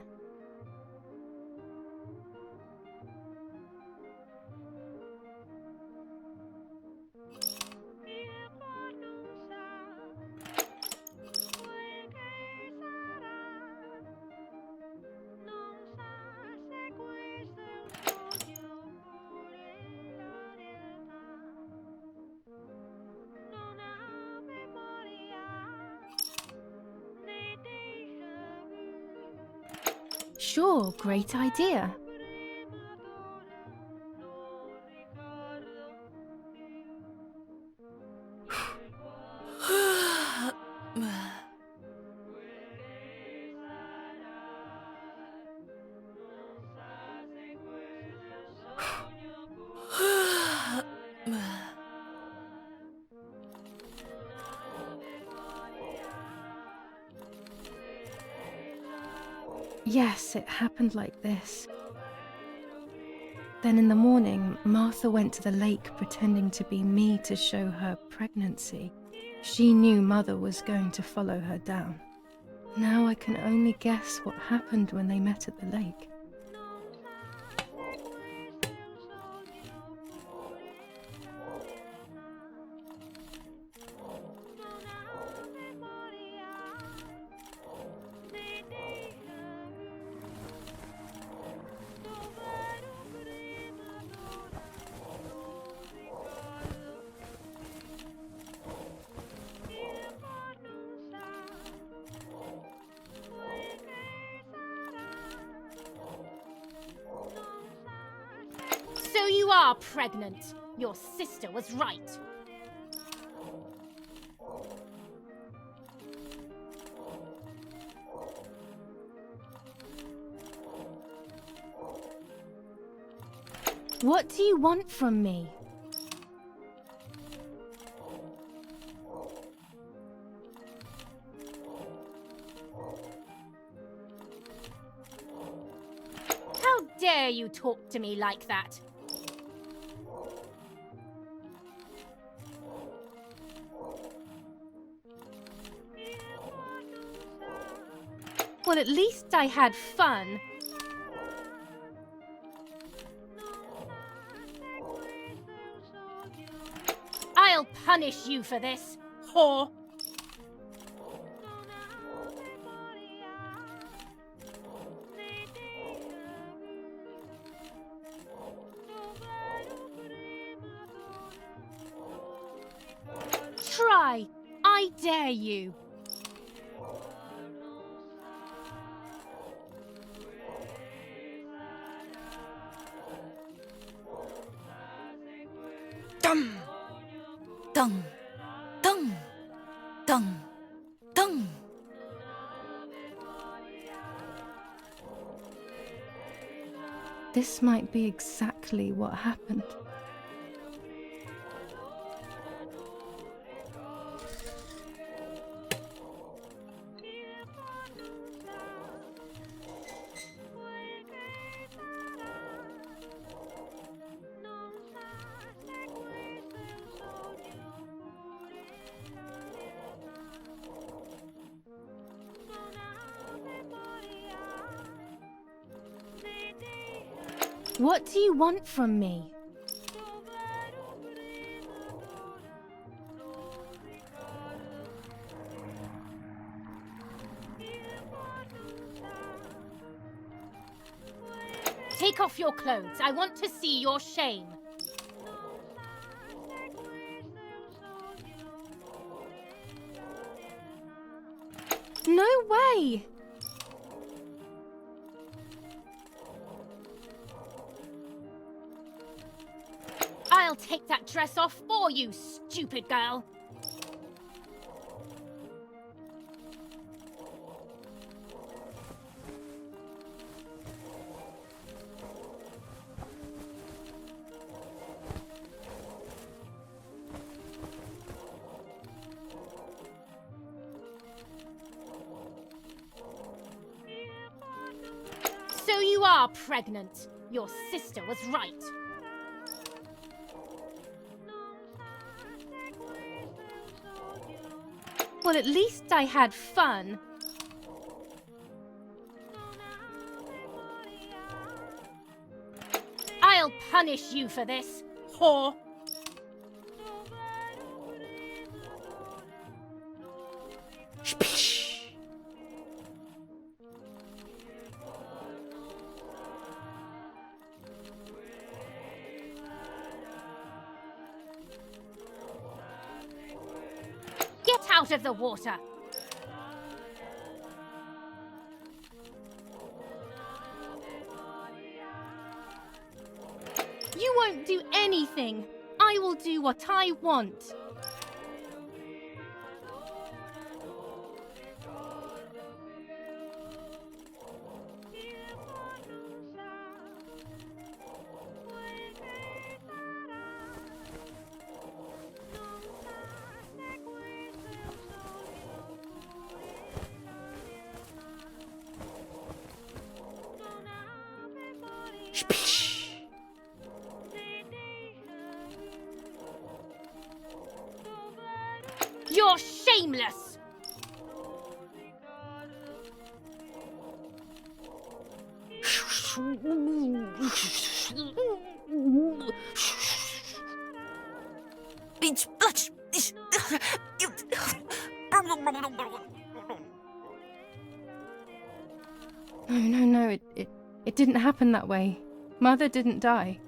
Sure, great idea. Yes, it happened like this. Then in the morning, Martha went to the lake pretending to be me to show her pregnancy. She knew Mother was going to follow her down. Now I can only guess what happened when they met at the lake. So you are pregnant. Your sister was right. What do you want from me? How dare you talk to me like that? Well, at least I had fun. I'll punish you for this, whore. Try! I dare you! Dum! Dung! Dung! Dung! Dung! This might be exactly what happened. What do you want from me? Take off your clothes. I want to see your shame. No way! I'll take that dress off for you, stupid girl. So you are pregnant. Your sister was right. Well, at least I had fun. I'll punish you for this, whore. Get out of the water! You won't do anything. I will do what I want. You're shameless! No, it didn't happen that way. Mother didn't die.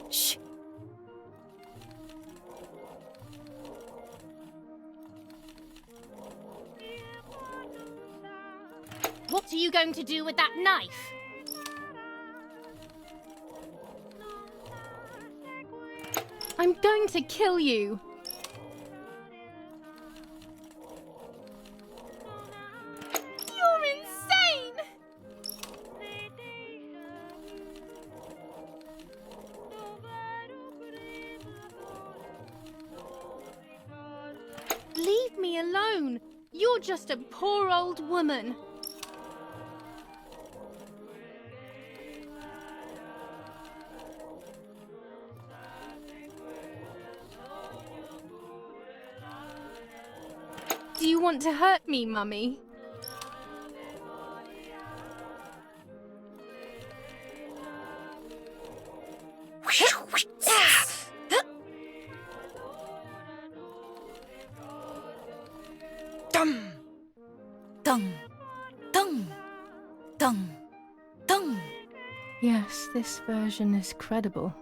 Shh. What are you going to do with that knife? I'm going to kill you. You're insane! Leave me alone. You're just a poor old woman. Do you want to hurt me, Mummy? Dum. Dung. Dung. Dung. Dung. Yes, this version is credible.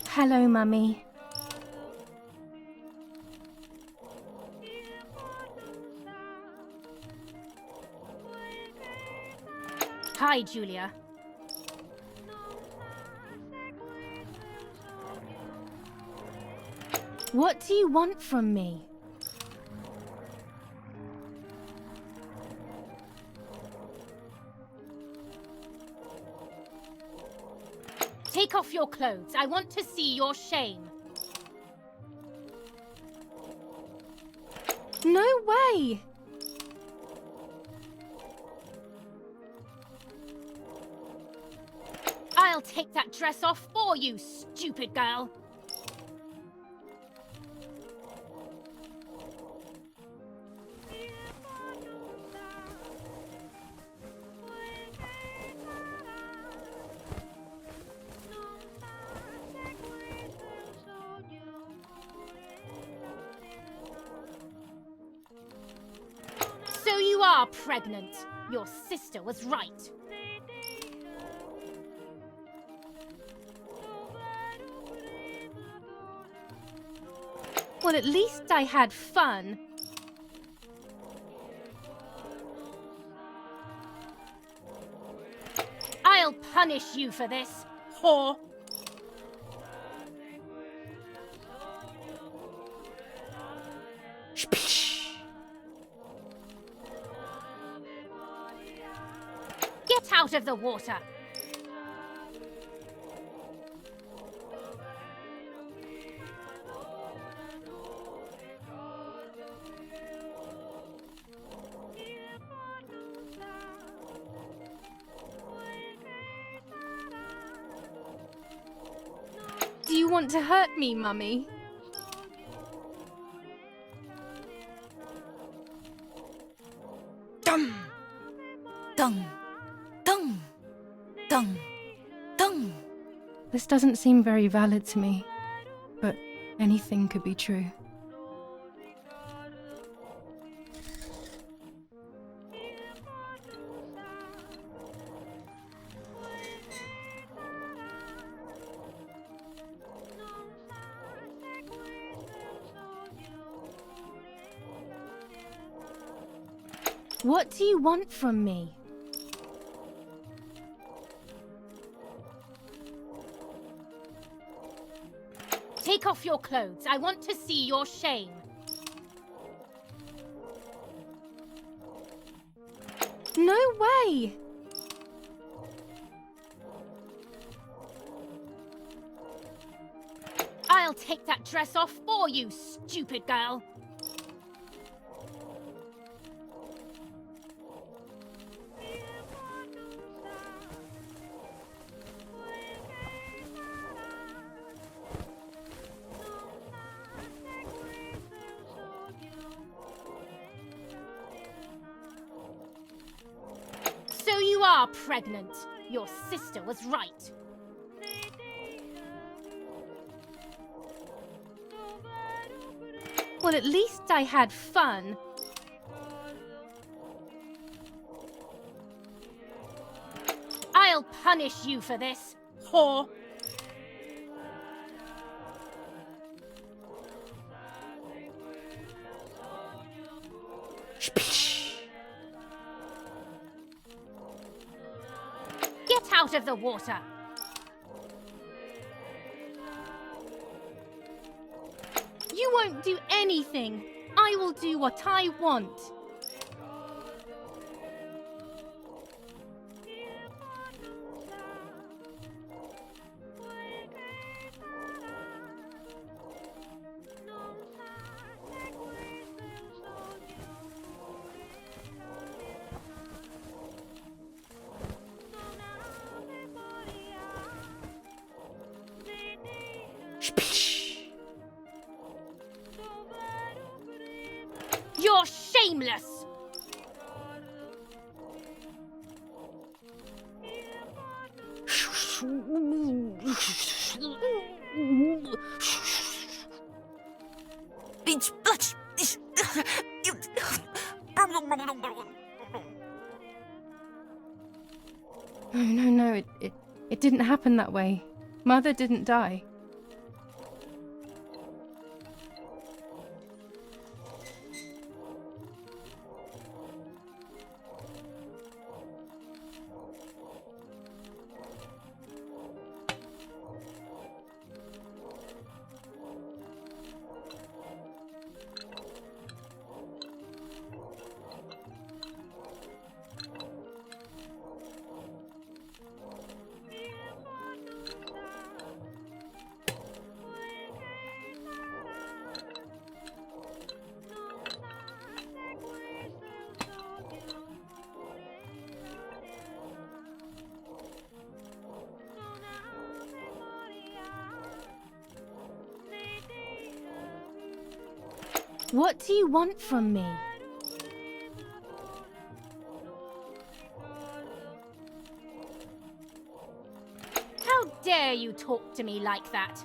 Hello, Mummy. Hi, Julia. What do you want from me? Take off your clothes. I want to see your shame. No way! I'll take that dress off for you, stupid girl. So you are pregnant. Your sister was right. Well, at least I had fun. I'll punish you for this, whore. Get out of the water. Do you want to hurt me, Mummy? Dum! Dung! Dung! Dung! Dung! This doesn't seem very valid to me, but anything could be true. What do you want from me? Take off your clothes. I want to see your shame. No way! I'll take that dress off for you, stupid girl. So you are pregnant. Your sister was right. Well, at least I had fun. I'll punish you for this, whore. Get out of the water. You won't do anything. I will do what I want. You're shameless! No, it didn't happen that way. Mother didn't die. What do you want from me? How dare you talk to me like that?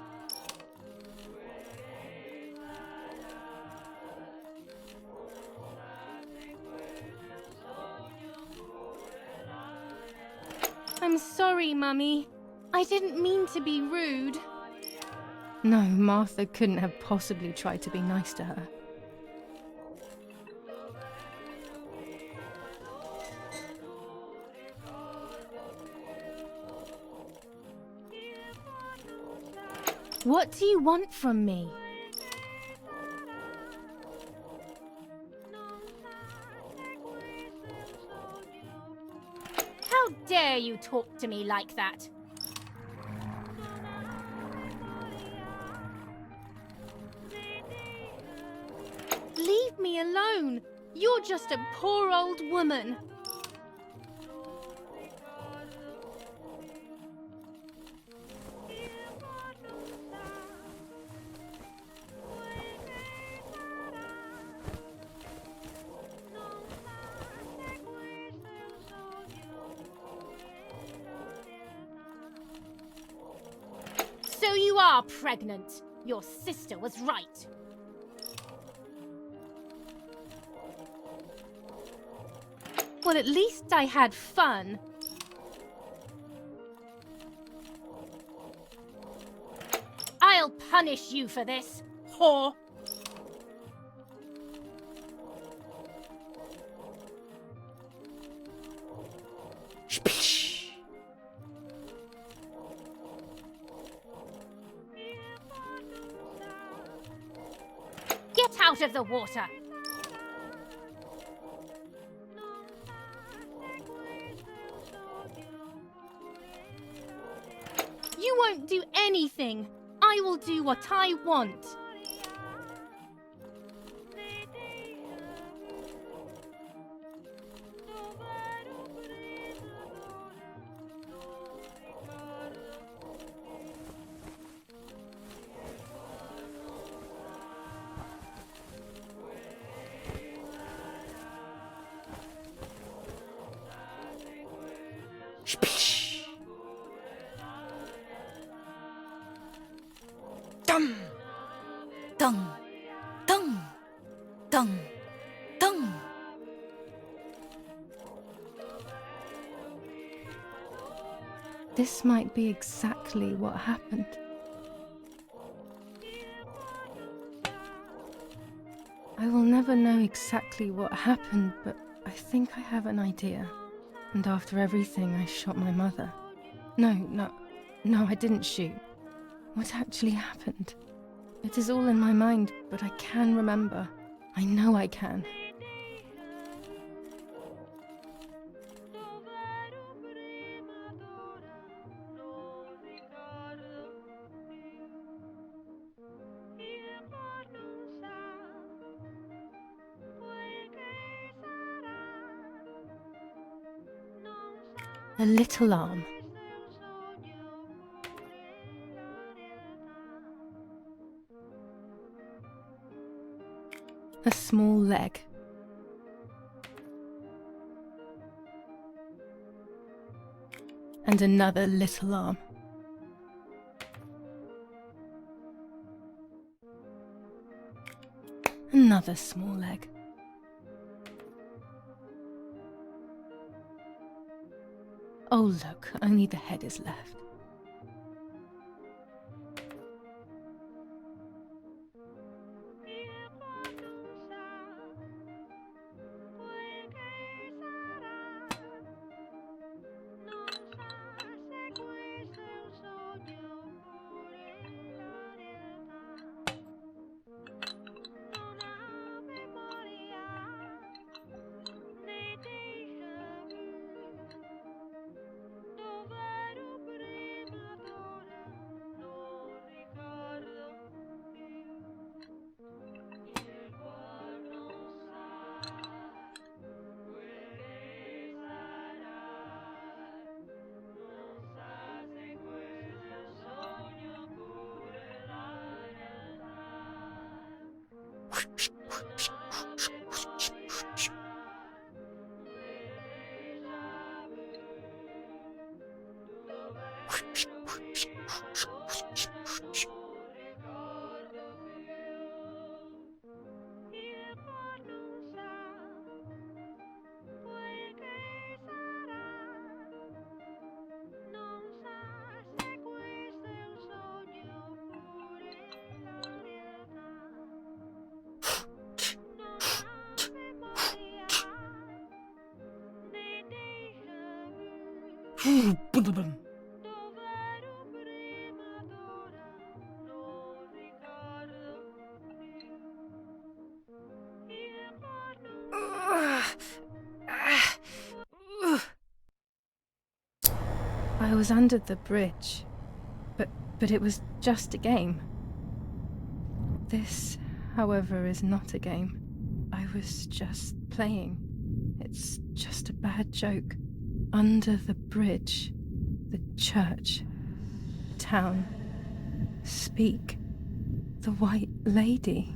I'm sorry, Mummy. I didn't mean to be rude. No, Martha couldn't have possibly tried to be nice to her. What do you want from me? How dare you talk to me like that? Leave me alone. You're just a poor old woman. So you are pregnant. Your sister was right. Well, at least I had fun. I'll punish you for this, whore. Get out of the water. You won't do anything. I will do what I want. Dum! Dung! Dung! Dung! Dung! This might be exactly what happened. I will never know exactly what happened, but I think I have an idea. And after everything, I shot my mother. No, I didn't shoot. What actually happened? It is all in my mind, but I can remember. I know I can. A little arm. A small leg. And another little arm. Another small leg. Oh look, only the head is left. I was under the bridge, but it was just a game. This, however, is not a game. I was just playing. It's just a bad joke. Under the bridge, the church, the town. Speak. The White Lady.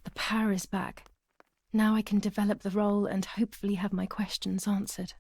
The power is back. Now I can develop the role and hopefully have my questions answered.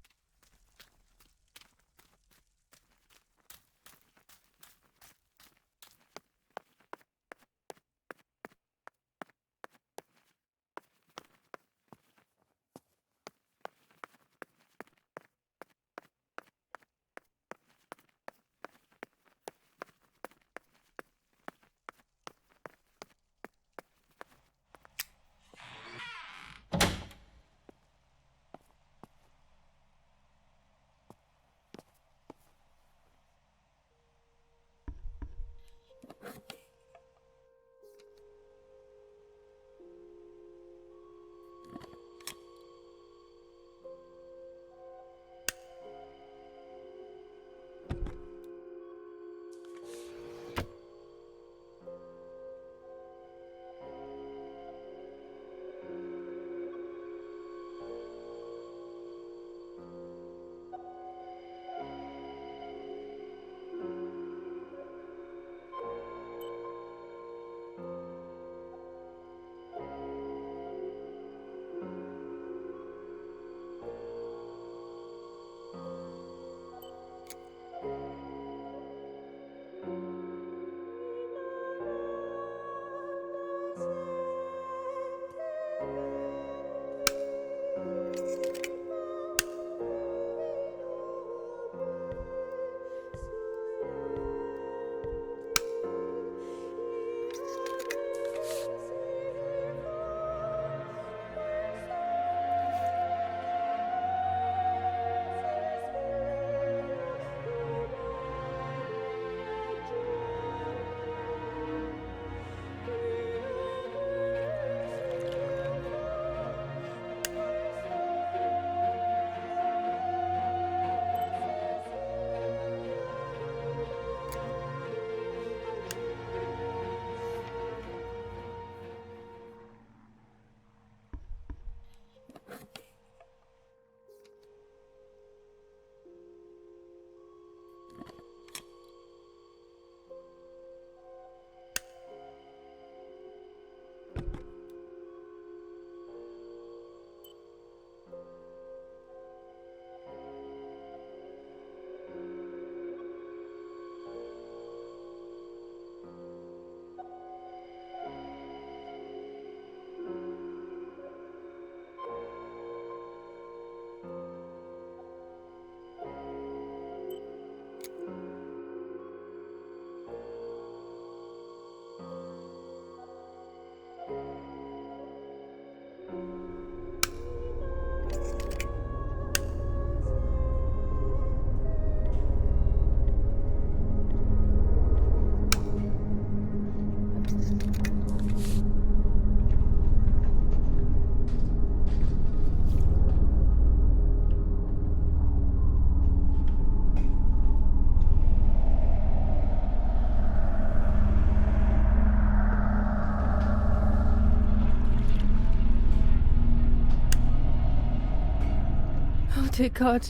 Oh dear God,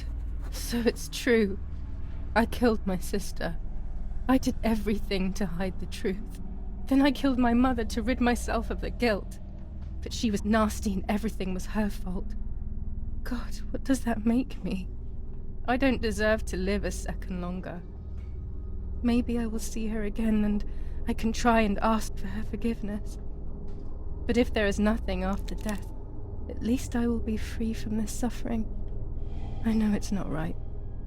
so it's true. I killed my sister. I did everything to hide the truth. Then I killed my mother to rid myself of the guilt. But she was nasty and everything was her fault. God, what does that make me? I don't deserve to live a second longer. Maybe I will see her again and I can try and ask for her forgiveness. But if there is nothing after death, at least I will be free from this suffering. I know it's not right,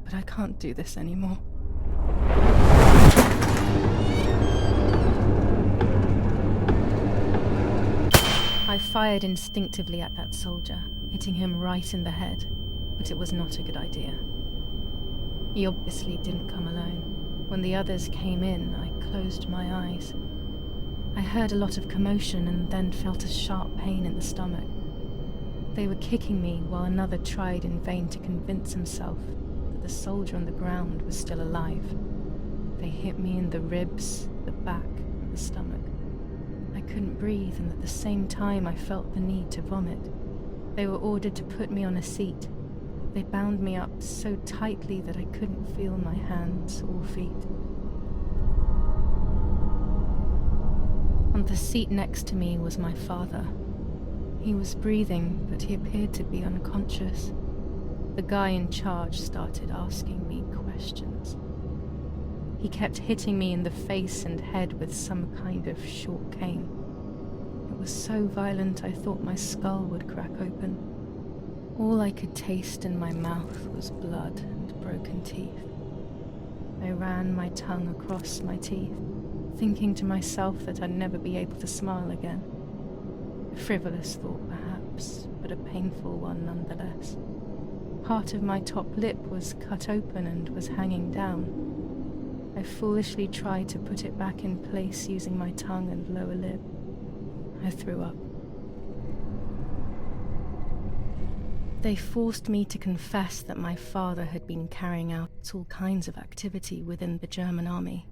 but I can't do this anymore. I fired instinctively at that soldier, hitting him right in the head, but it was not a good idea. He obviously didn't come alone. When the others came in, I closed my eyes. I heard a lot of commotion and then felt a sharp pain in the stomach. They were kicking me while another tried in vain to convince himself that the soldier on the ground was still alive. They hit me in the ribs, the back, and the stomach. I couldn't breathe, and at the same time I felt the need to vomit. They were ordered to put me on a seat. They bound me up so tightly that I couldn't feel my hands or feet. On the seat next to me was my father. He was breathing, but he appeared to be unconscious. The guy in charge started asking me questions. He kept hitting me in the face and head with some kind of short cane. It was so violent I thought my skull would crack open. All I could taste in my mouth was blood and broken teeth. I ran my tongue across my teeth, thinking to myself that I'd never be able to smile again. A frivolous thought, perhaps, but a painful one nonetheless. Part of my top lip was cut open and was hanging down. I foolishly tried to put it back in place using my tongue and lower lip. I threw up. They forced me to confess that my father had been carrying out all kinds of activity within the German army.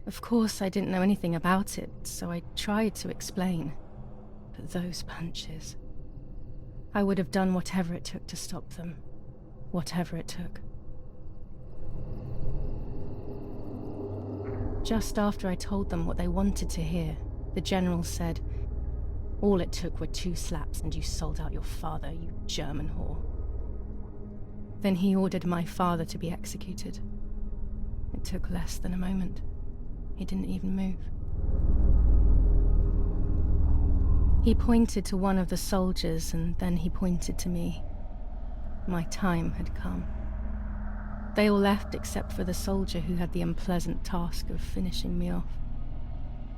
Of course, I didn't know anything about it, so I tried to explain. But those punches... I would have done whatever it took to stop them. Whatever it took. Just after I told them what they wanted to hear, the general said, "All it took were 2 slaps and you sold out your father, you German whore." Then he ordered my father to be executed. It took less than a moment. He didn't even move. He pointed to one of the soldiers and then he pointed to me. My time had come. They all left except for the soldier who had the unpleasant task of finishing me off.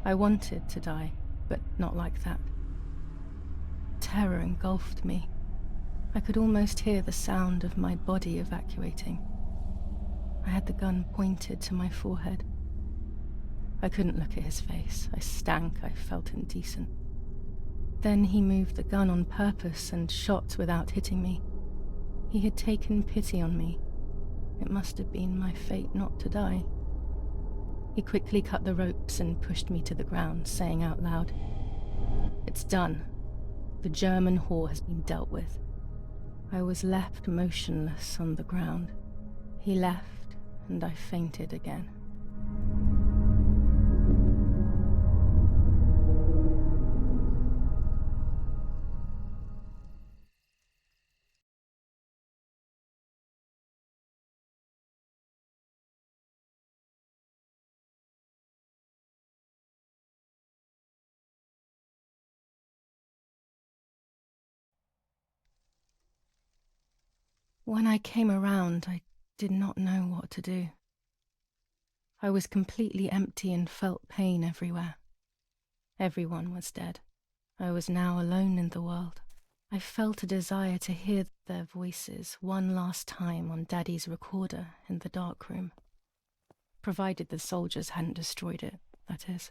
I wanted to die, but not like that. Terror engulfed me. I could almost hear the sound of my body evacuating. I had the gun pointed to my forehead. I couldn't look at his face. I stank. I felt indecent. Then he moved the gun on purpose and shot without hitting me. He had taken pity on me. It must have been my fate not to die. He quickly cut the ropes and pushed me to the ground, saying out loud, "It's done. The German whore has been dealt with." I was left motionless on the ground. He left, and I fainted again. When I came around, I did not know what to do. I was completely empty and felt pain everywhere. Everyone was dead. I was now alone in the world. I felt a desire to hear their voices one last time on Daddy's recorder in the dark room. Provided the soldiers hadn't destroyed it, that is.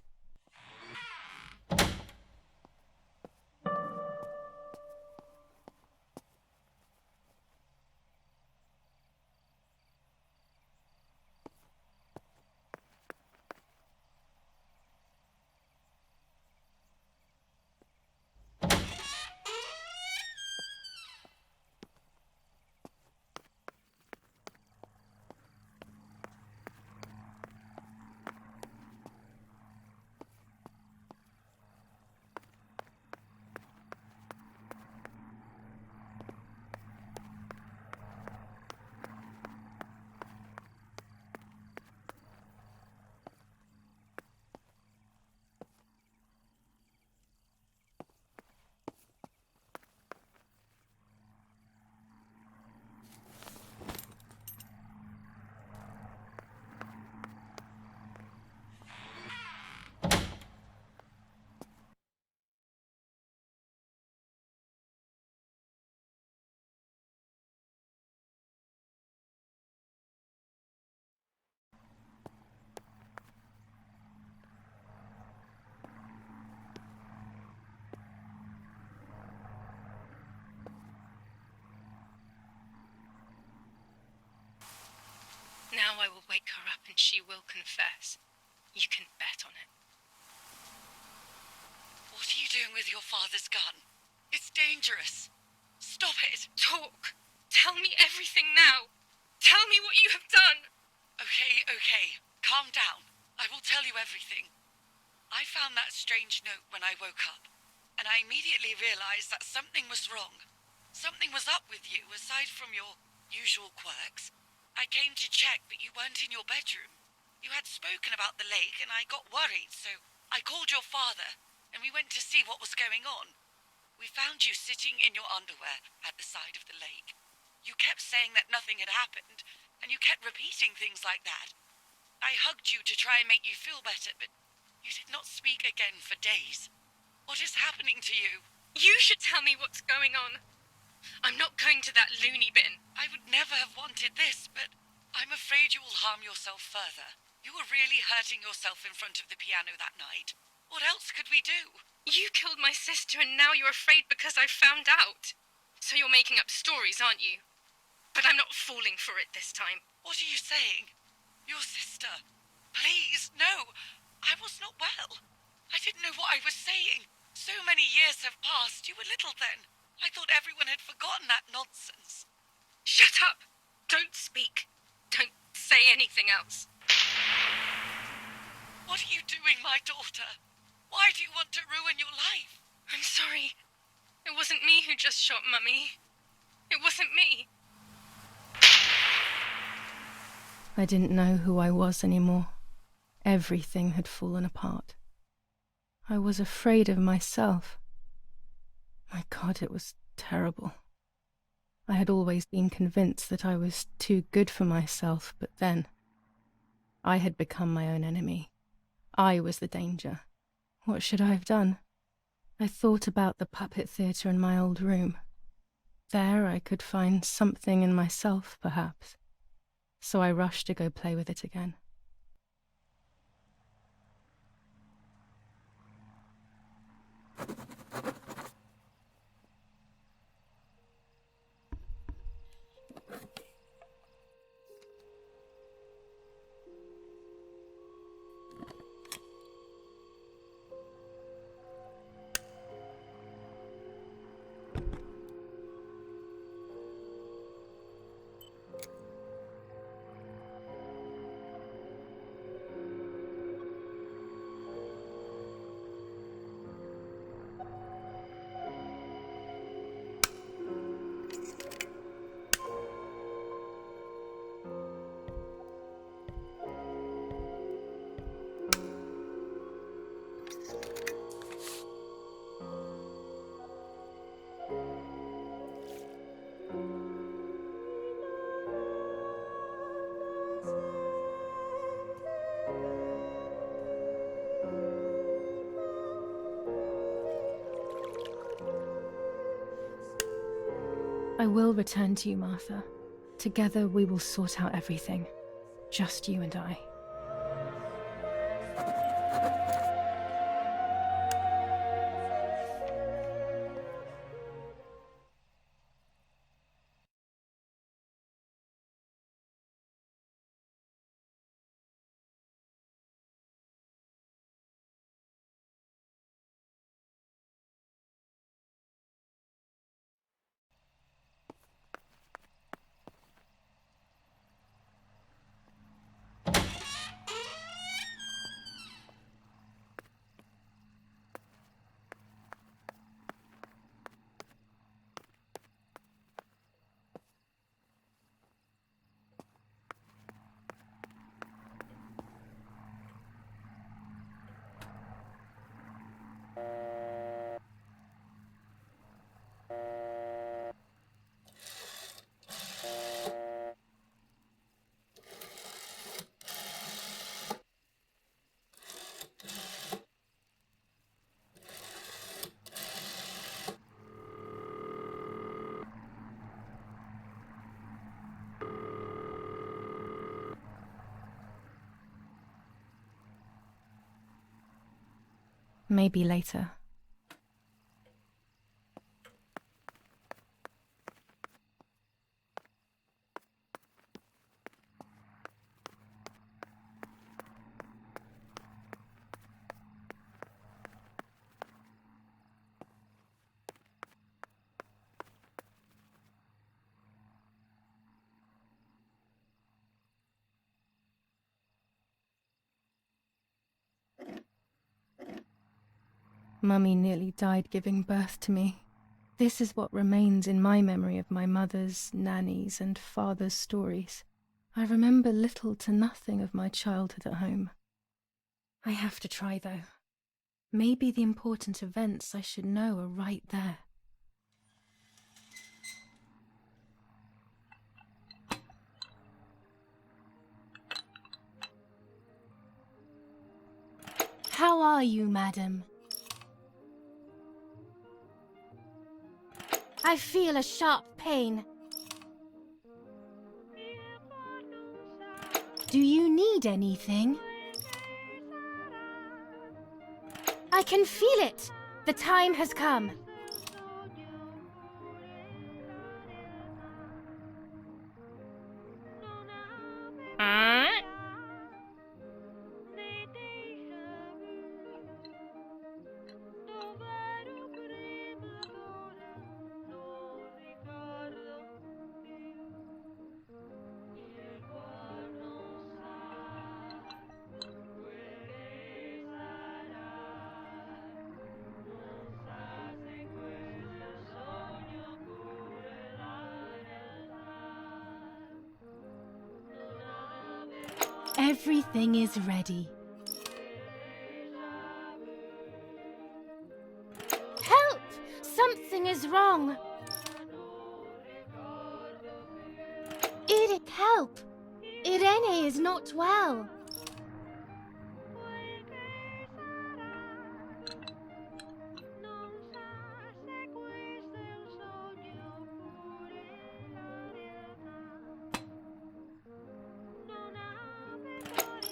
Now I will wake her up and she will confess. You can bet on it. What are you doing with your father's gun? It's dangerous. Stop it. Talk. Tell me everything now. Tell me what you have done. Okay. Calm down. I will tell you everything. I found that strange note when I woke up, and I immediately realized that something was wrong. Something was up with you, aside from your usual quirks. I came to check, but you weren't in your bedroom. You had spoken about the lake, and I got worried, so I called your father, and we went to see what was going on. We found you sitting in your underwear at the side of the lake. You kept saying that nothing had happened, and you kept repeating things like that. I hugged you to try and make you feel better, but you did not speak again for days. What is happening to you? You should tell me what's going on. I'm not going to that loony bin. I would never have wanted this, but I'm afraid you will harm yourself further. You were really hurting yourself in front of the piano that night. What else could we do? You killed my sister and now you're afraid because I found out. So you're making up stories, aren't you? But I'm not falling for it this time. What are you saying? Your sister? Please, no. I was not well. I didn't know what I was saying. So many years have passed. You were little then. I thought everyone had forgotten that nonsense. Shut up! Don't speak. Don't say anything else. What are you doing, my daughter? Why do you want to ruin your life? I'm sorry. It wasn't me who just shot Mummy. It wasn't me. I didn't know who I was anymore. Everything had fallen apart. I was afraid of myself. My God, it was terrible. I had always been convinced that I was too good for myself, but then I had become my own enemy. I was the danger. What should I have done? I thought about the puppet theatre in my old room. There I could find something in myself, perhaps. So I rushed to go play with it again. I will return to you, Martha. Together we will sort out everything. Just you and I. Maybe later. Mummy nearly died giving birth to me. This is what remains in my memory of my mother's, Nanny's, and father's stories. I remember little to nothing of my childhood at home. I have to try, though. Maybe the important events I should know are right there. How are you, madam? I feel a sharp pain. Do you need anything? I can feel it. The time has come. Everything is ready. Help! Something is wrong. Help! Irene is not well.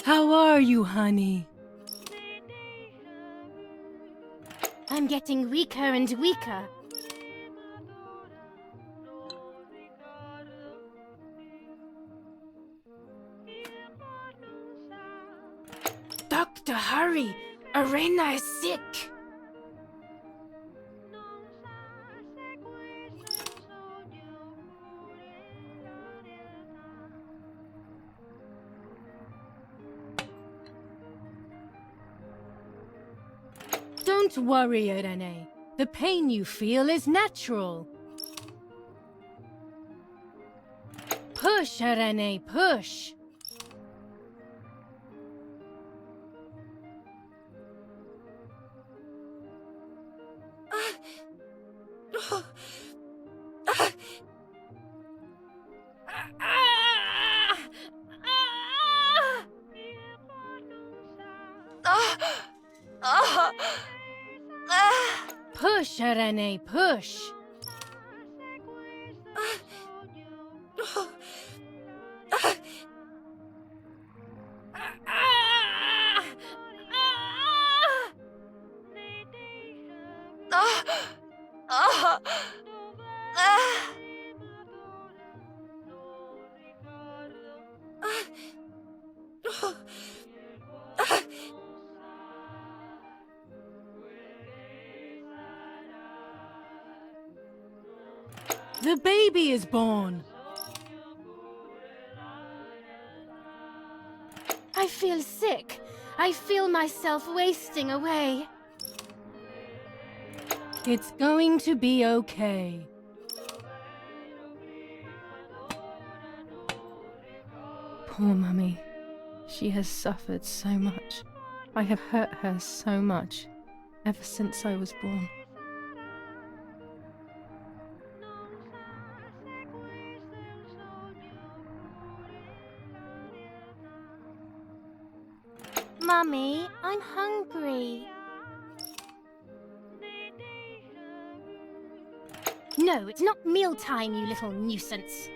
How are you, honey? I'm getting weaker and weaker. Doctor, hurry! Irena is sick! Don't worry, Irene. The pain you feel is natural. Push, Irene, push! Push, Irene, push! The baby is born. I feel sick. I feel myself wasting away. It's going to be okay. Poor Mummy. She has suffered so much. I have hurt her so much, ever since I was born. Mummy, I'm hungry. No, it's not mealtime, you little nuisance.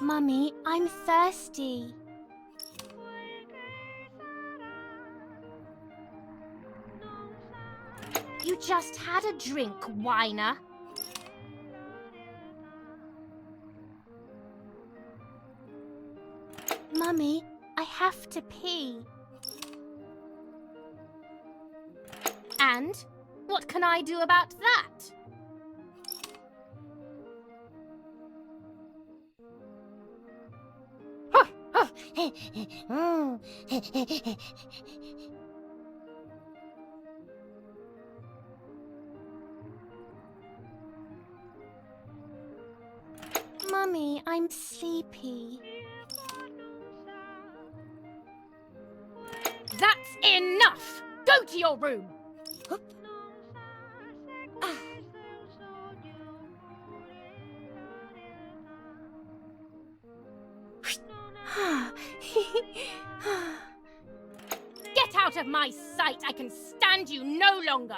Mummy, I'm thirsty. You just had a drink, whiner. Mummy, I have to pee. And what can I do about that? Mummy, I'm sleepy. That's enough! Go to your room! Get out of my sight! I can stand you no longer!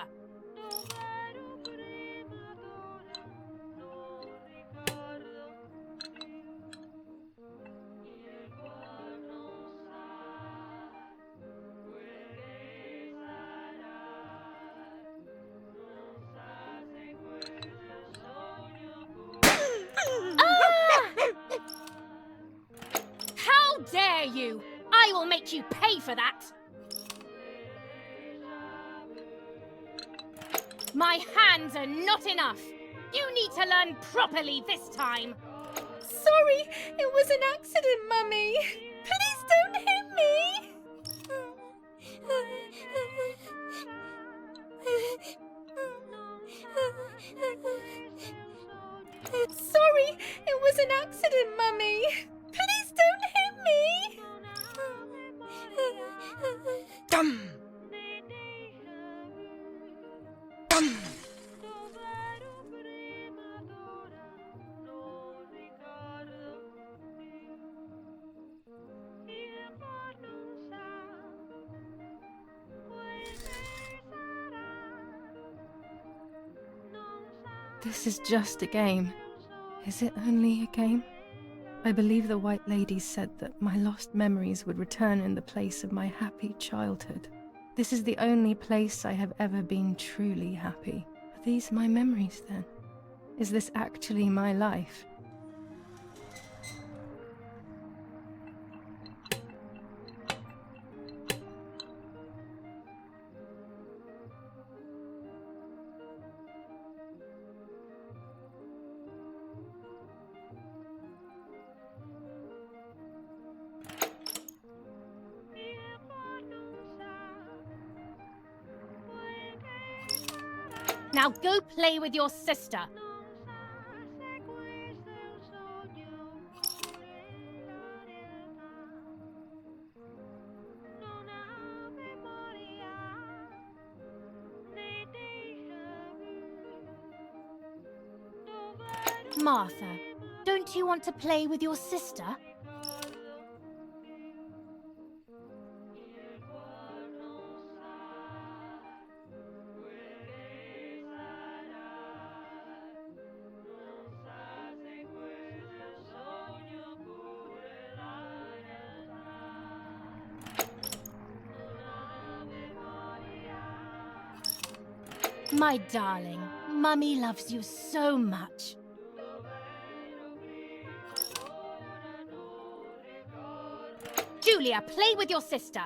How dare you! I will make you pay for that! My hands are not enough! You need to learn properly this time! Sorry, it was an accident, Mummy. Please don't hit me. Sorry, it was an accident, Mummy. Please don't hit me. Dum! Dum! This is just a game. Is it only a game? I believe the White Lady said that my lost memories would return in the place of my happy childhood. This is the only place I have ever been truly happy. Are these my memories then? Is this actually my life? Now go play with your sister! Martha, don't you want to play with your sister? My darling, Mummy loves you so much. Julia, play with your sister.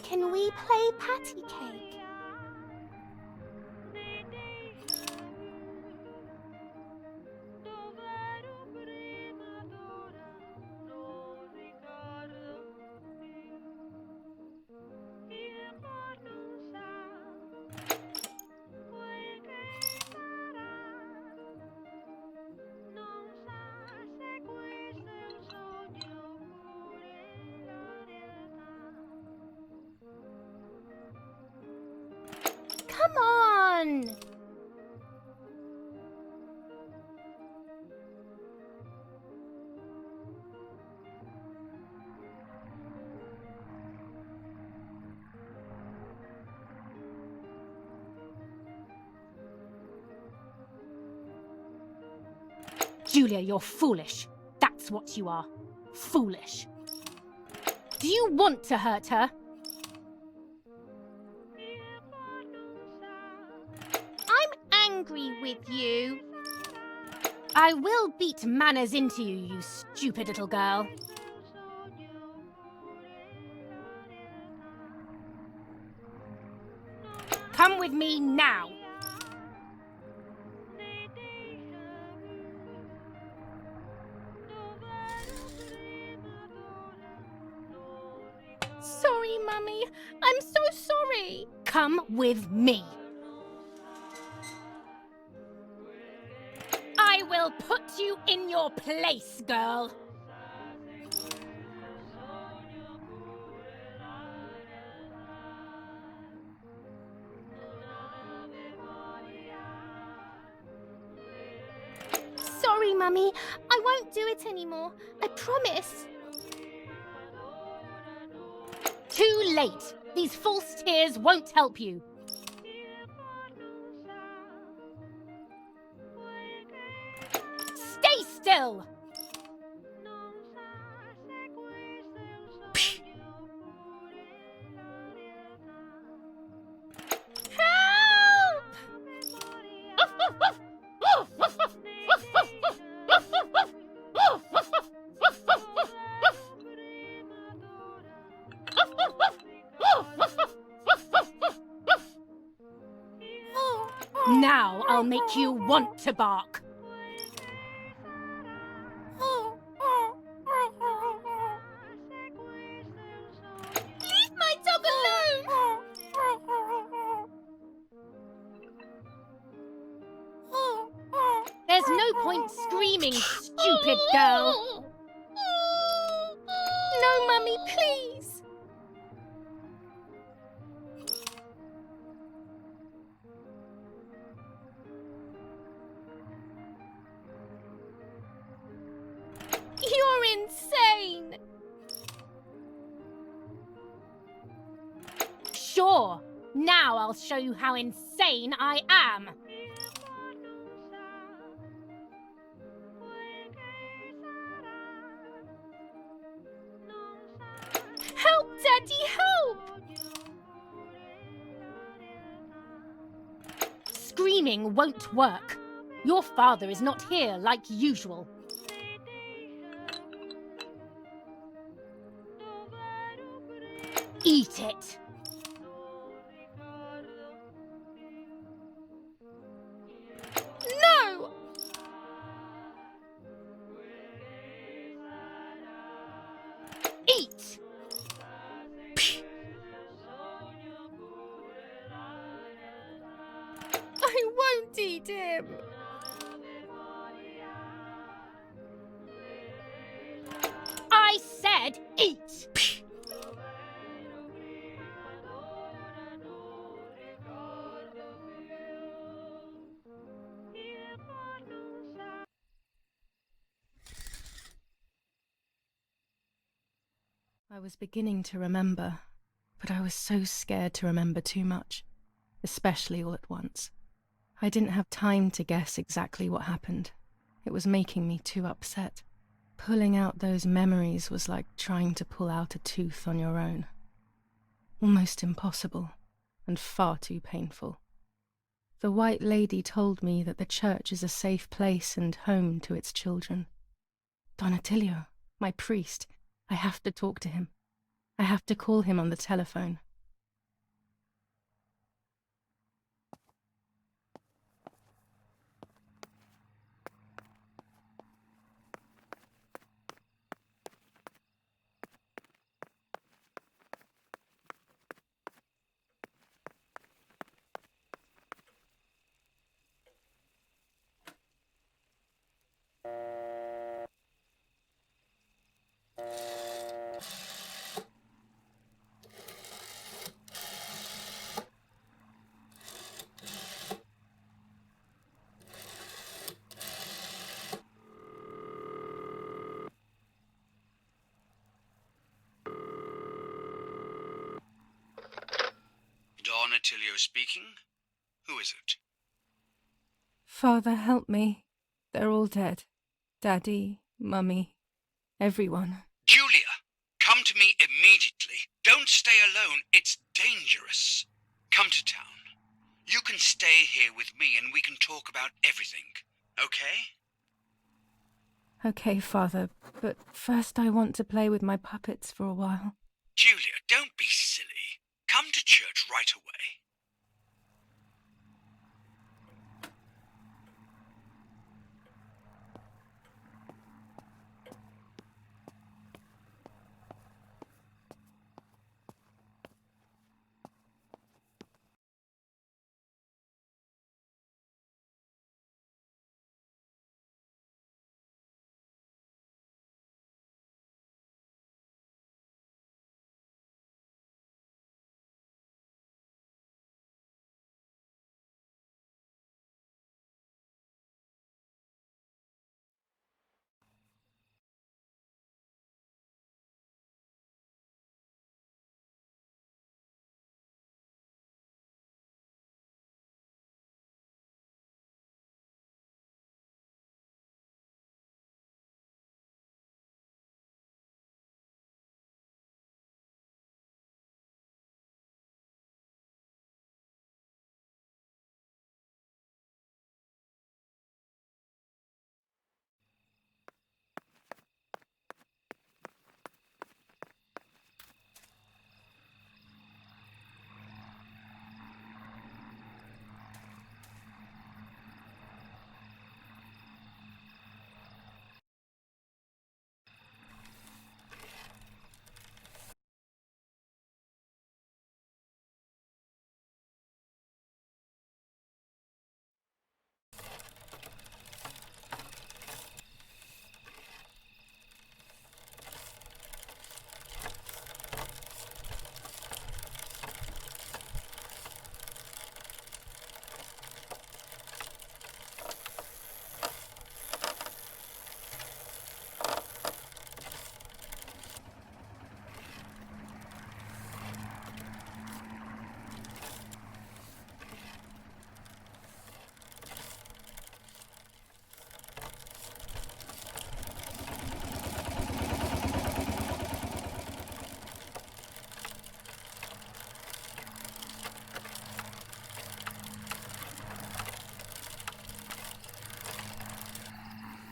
Can we play patty cake? Come on! Julia, you're foolish. That's what you are. Foolish. Do you want to hurt her? I'm angry with you. I will beat manners into you, you stupid little girl. Come with me now. Sorry, Mummy. I'm so sorry. Come with me. I will put you in your place, girl. Sorry, Mummy. I won't do it anymore. I promise. Too late. These false tears won't help you. Stay still! Now I'll make you want to bark. Leave my dog alone! There's no point screaming, stupid girl. No, Mummy, please. You're insane! Sure. Now I'll show you how insane I am. Help, Daddy, help! Screaming won't work. Your father is not here like usual. Eat it. No! Eat! I won't eat him. I said eat! I was beginning to remember, but I was so scared to remember too much. especially all at once. I didn't have time to guess exactly what happened. It was making me too upset. Pulling out those memories was like trying to pull out a tooth on your own. Almost impossible, and far too painful. The White Lady told me that the church is a safe place and home to its children. Don Attilio, my priest, I have to talk to him. I have to call him on the telephone. Don Attilio speaking. Who is it? Father, help me. They're all dead. Daddy, Mummy, everyone. Julia, come to me immediately. Don't stay alone. It's dangerous. Come to town. You can stay here with me and we can talk about everything. Okay? Okay, Father, but first I want to play with my puppets for a while. Julia, don't be silly. Come to church right away.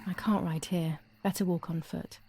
I can't ride here. Better walk on foot.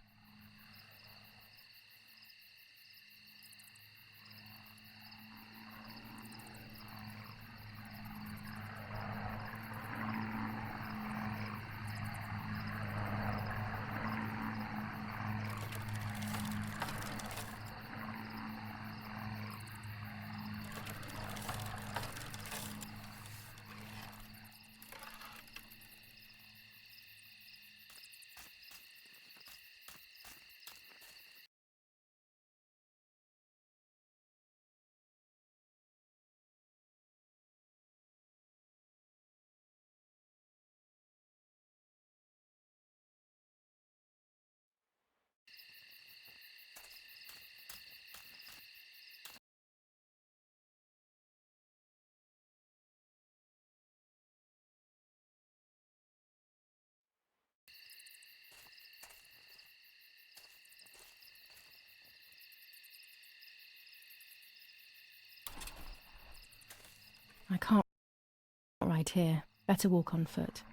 right here. Better walk on foot.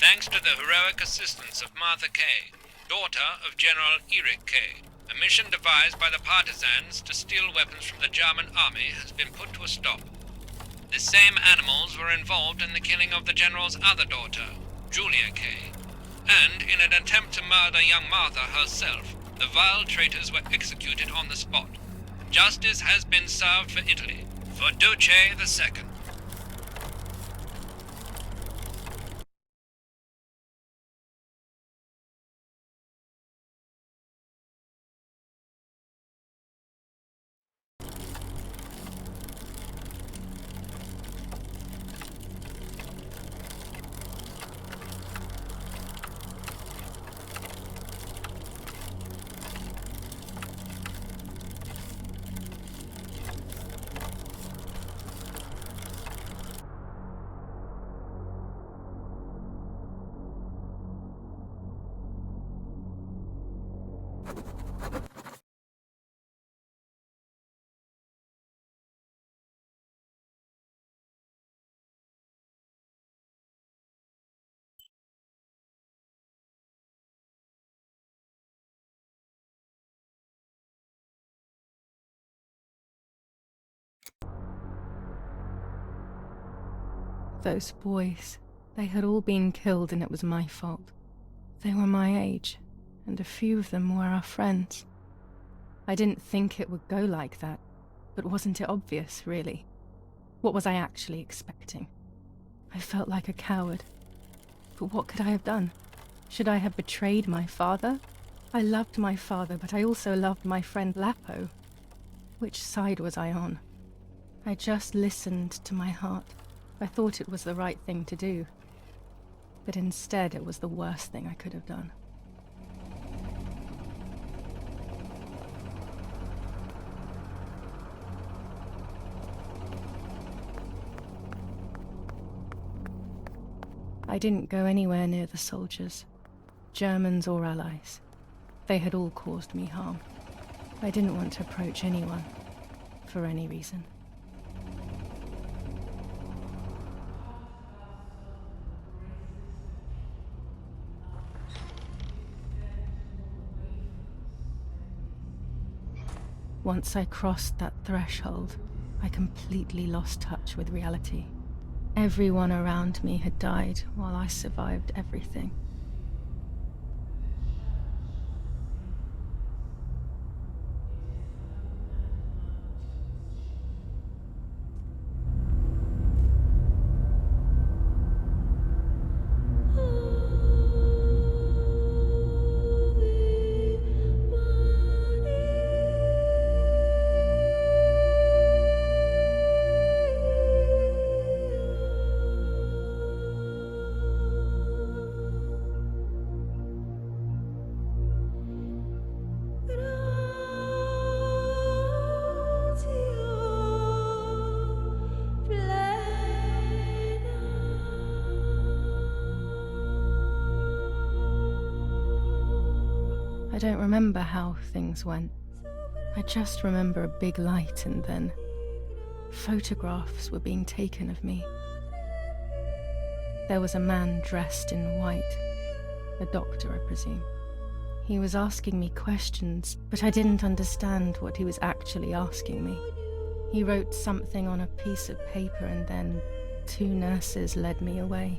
Thanks to the heroic assistance of Martha Kay, daughter of General Eric Kay, a mission devised by the partisans to steal weapons from the German army has been put to a stop. The same animals were involved in the killing of the general's other daughter, Julia Kay, and in an attempt to murder young Martha herself, the vile traitors were executed on the spot. Justice has been served for Italy, for Duce II. Those boys, they had all been killed and it was my fault. They were my age, and a few of them were our friends. I didn't think it would go like that, but wasn't it obvious, really? What was I actually expecting? I felt like a coward. But what could I have done? Should I have betrayed my father? I loved my father, but I also loved my friend Lapo. Which side was I on? I just listened to my heart. I thought it was the right thing to do. But instead, it was the worst thing I could have done. I didn't go anywhere near the soldiers, Germans or allies. They had all caused me harm. I didn't want to approach anyone, for any reason. Once I crossed that threshold, I completely lost touch with reality. Everyone around me had died while I survived everything. I don't remember how things went. I just remember a big light and then photographs were being taken of me. There was a man dressed in white, a doctor, I presume. He was asking me questions, but I didn't understand what he was actually asking me. He wrote something on a piece of paper and then 2 nurses led me away.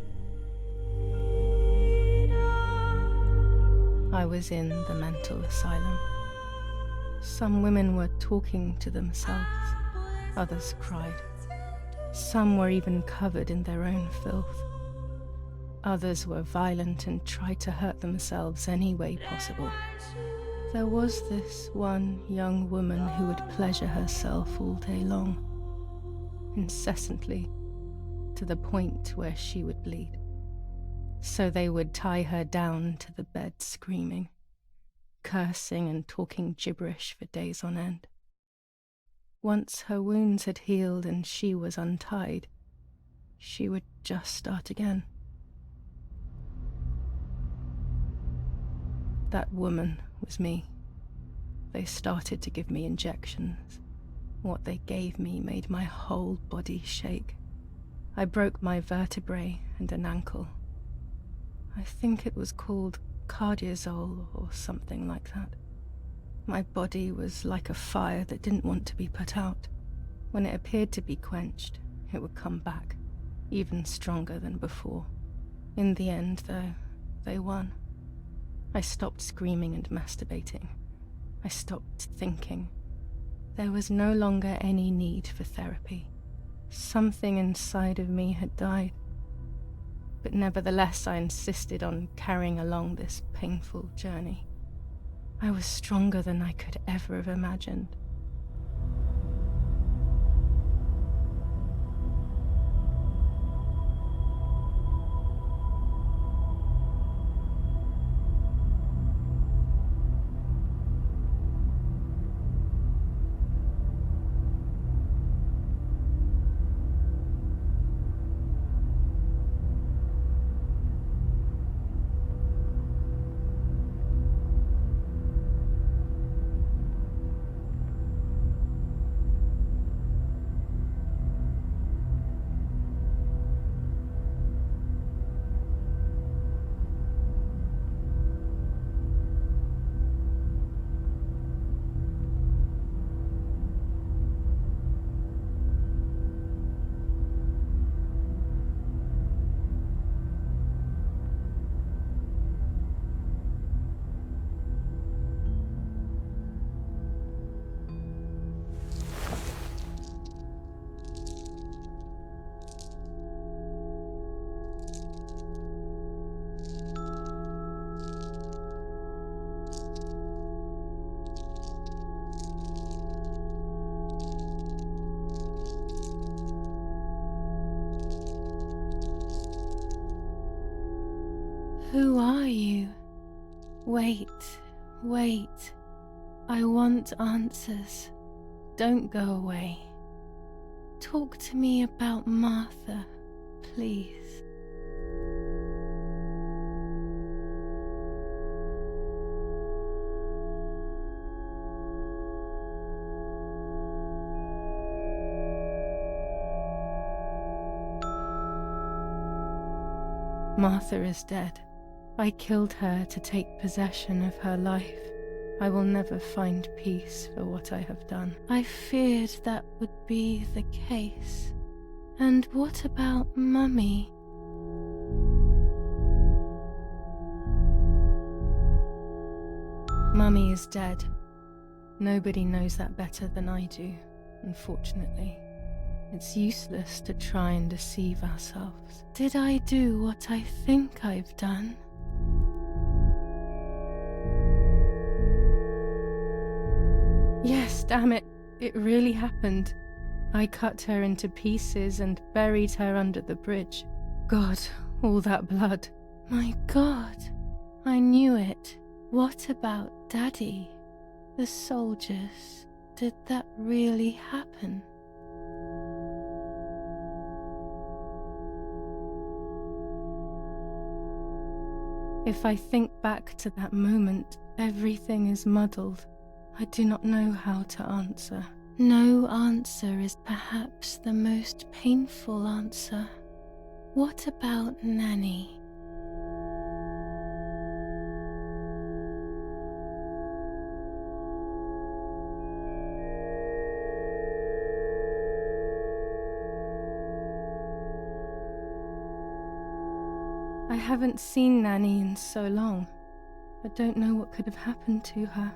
I was in the mental asylum. Some women were talking to themselves, others cried. Some were even covered in their own filth. Others were violent and tried to hurt themselves any way possible. There was this one young woman who would pleasure herself all day long, incessantly, to the point where she would bleed. So they would tie her down to the bed screaming, cursing and talking gibberish for days on end. Once her wounds had healed and she was untied, she would just start again. That woman was me. They started to give me injections. What they gave me made my whole body shake. I broke my vertebrae and an ankle. I think it was called cardiazol or something like that. My body was like a fire that didn't want to be put out. When it appeared to be quenched, it would come back, even stronger than before. In the end, though, they won. I stopped screaming and masturbating. I stopped thinking. There was no longer any need for therapy. Something inside of me had died. But nevertheless, I insisted on carrying along this painful journey. I was stronger than I could ever have imagined. Who are you? Wait, wait. I want answers. Don't go away. Talk to me about Martha, please. Martha is dead. I killed her to take possession of her life. I will never find peace for what I have done. I feared that would be the case. And what about Mummy? Mummy is dead. Nobody knows that better than I do, unfortunately. It's useless to try and deceive ourselves. Did I do what I think I've done? Yes, damn it. It really happened. I cut her into pieces and buried her under the bridge. God, all that blood. My God, I knew it. What about Daddy? The soldiers? Did that really happen? If I think back to that moment, everything is muddled. I do not know how to answer. No answer is perhaps the most painful answer. What about Nanny? I haven't seen Nanny in so long. I don't know what could have happened to her.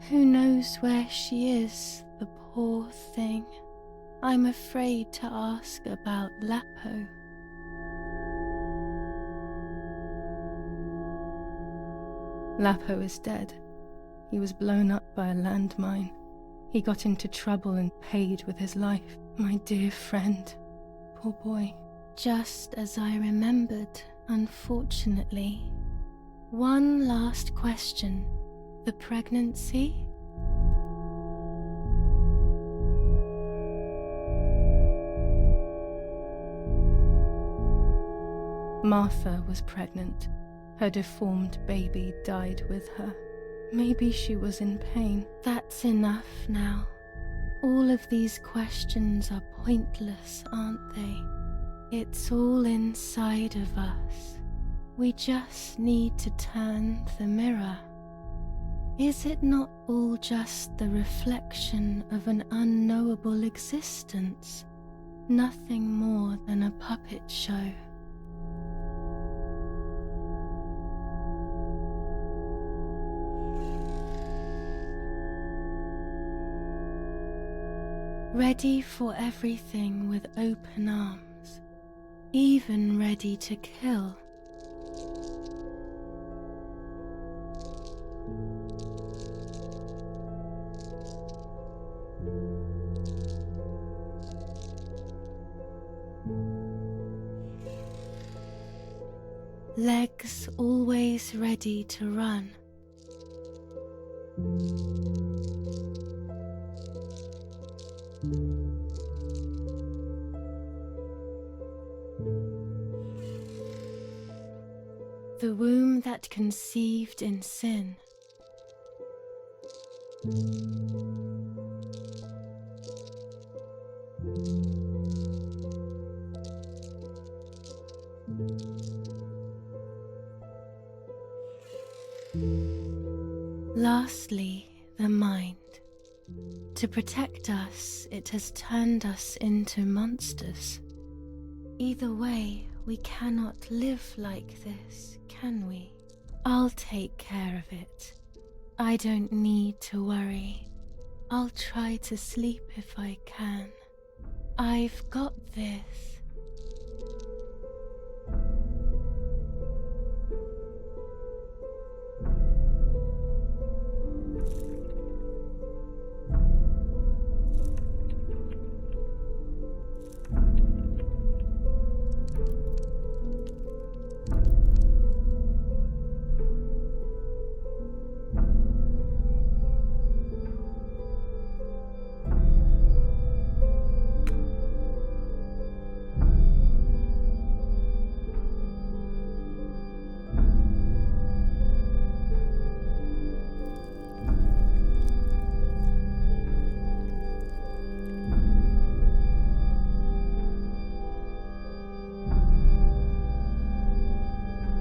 Who knows where she is, the poor thing. I'm afraid to ask about Lapo. Lapo is dead. He was blown up by a landmine. He got into trouble and paid with his life. My dear friend. Poor boy. Just as I remembered, unfortunately. One last question. The pregnancy? Martha was pregnant. Her deformed baby died with her. Maybe she was in pain. That's enough now. All of these questions are pointless, aren't they? It's all inside of us. We just need to turn the mirror. Is it not all just the reflection of an unknowable existence? Nothing more than a puppet show. Ready for everything with open arms, even ready to kill. Legs always ready to run. The womb that conceived in sin. Lastly, the mind. To protect us, it has turned us into monsters. Either way, we cannot live like this, can we? I'll take care of it. I don't need to worry. I'll try to sleep if I can. I've got this.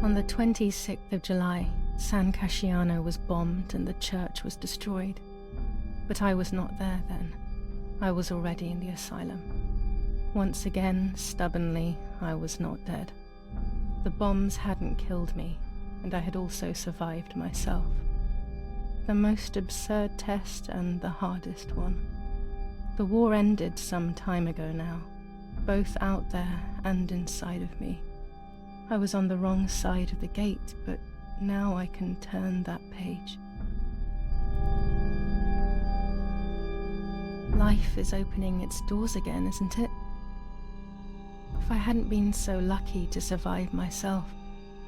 On the 26th of July, San Casciano was bombed and the church was destroyed. But I was not there then. I was already in the asylum. Once again, stubbornly, I was not dead. The bombs hadn't killed me, and I had also survived myself. The most absurd test and the hardest one. The war ended some time ago now, both out there and inside of me. I was on the wrong side of the gate, but now I can turn that page. Life is opening its doors again, isn't it? If I hadn't been so lucky to survive myself,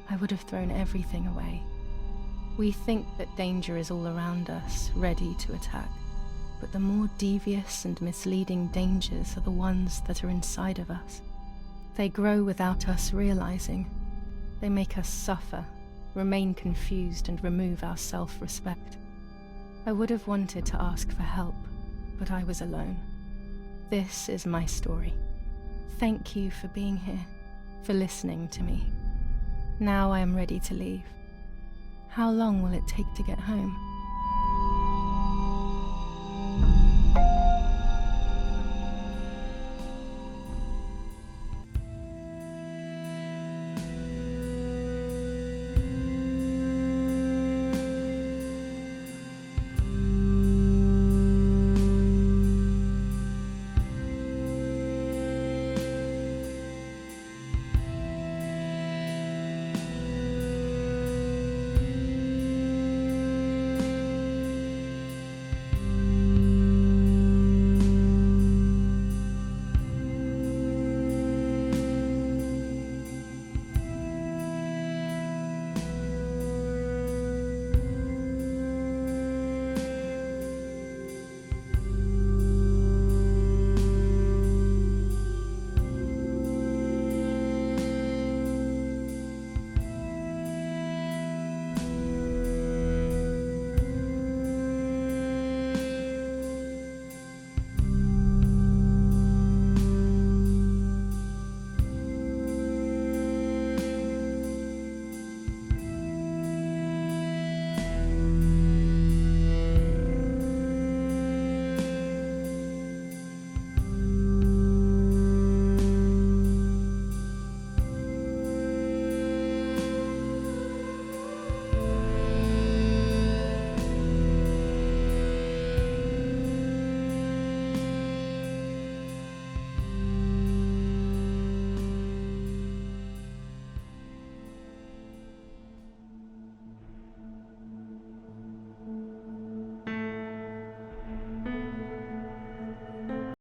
I would have thrown everything away. We think that danger is all around us, ready to attack, but the more devious and misleading dangers are the ones that are inside of us. They grow without us realizing. They make us suffer, remain confused and remove our self-respect. I would have wanted to ask for help, but I was alone. This is my story. Thank you for being here, for listening to me. Now I am ready to leave. How long will it take to get home?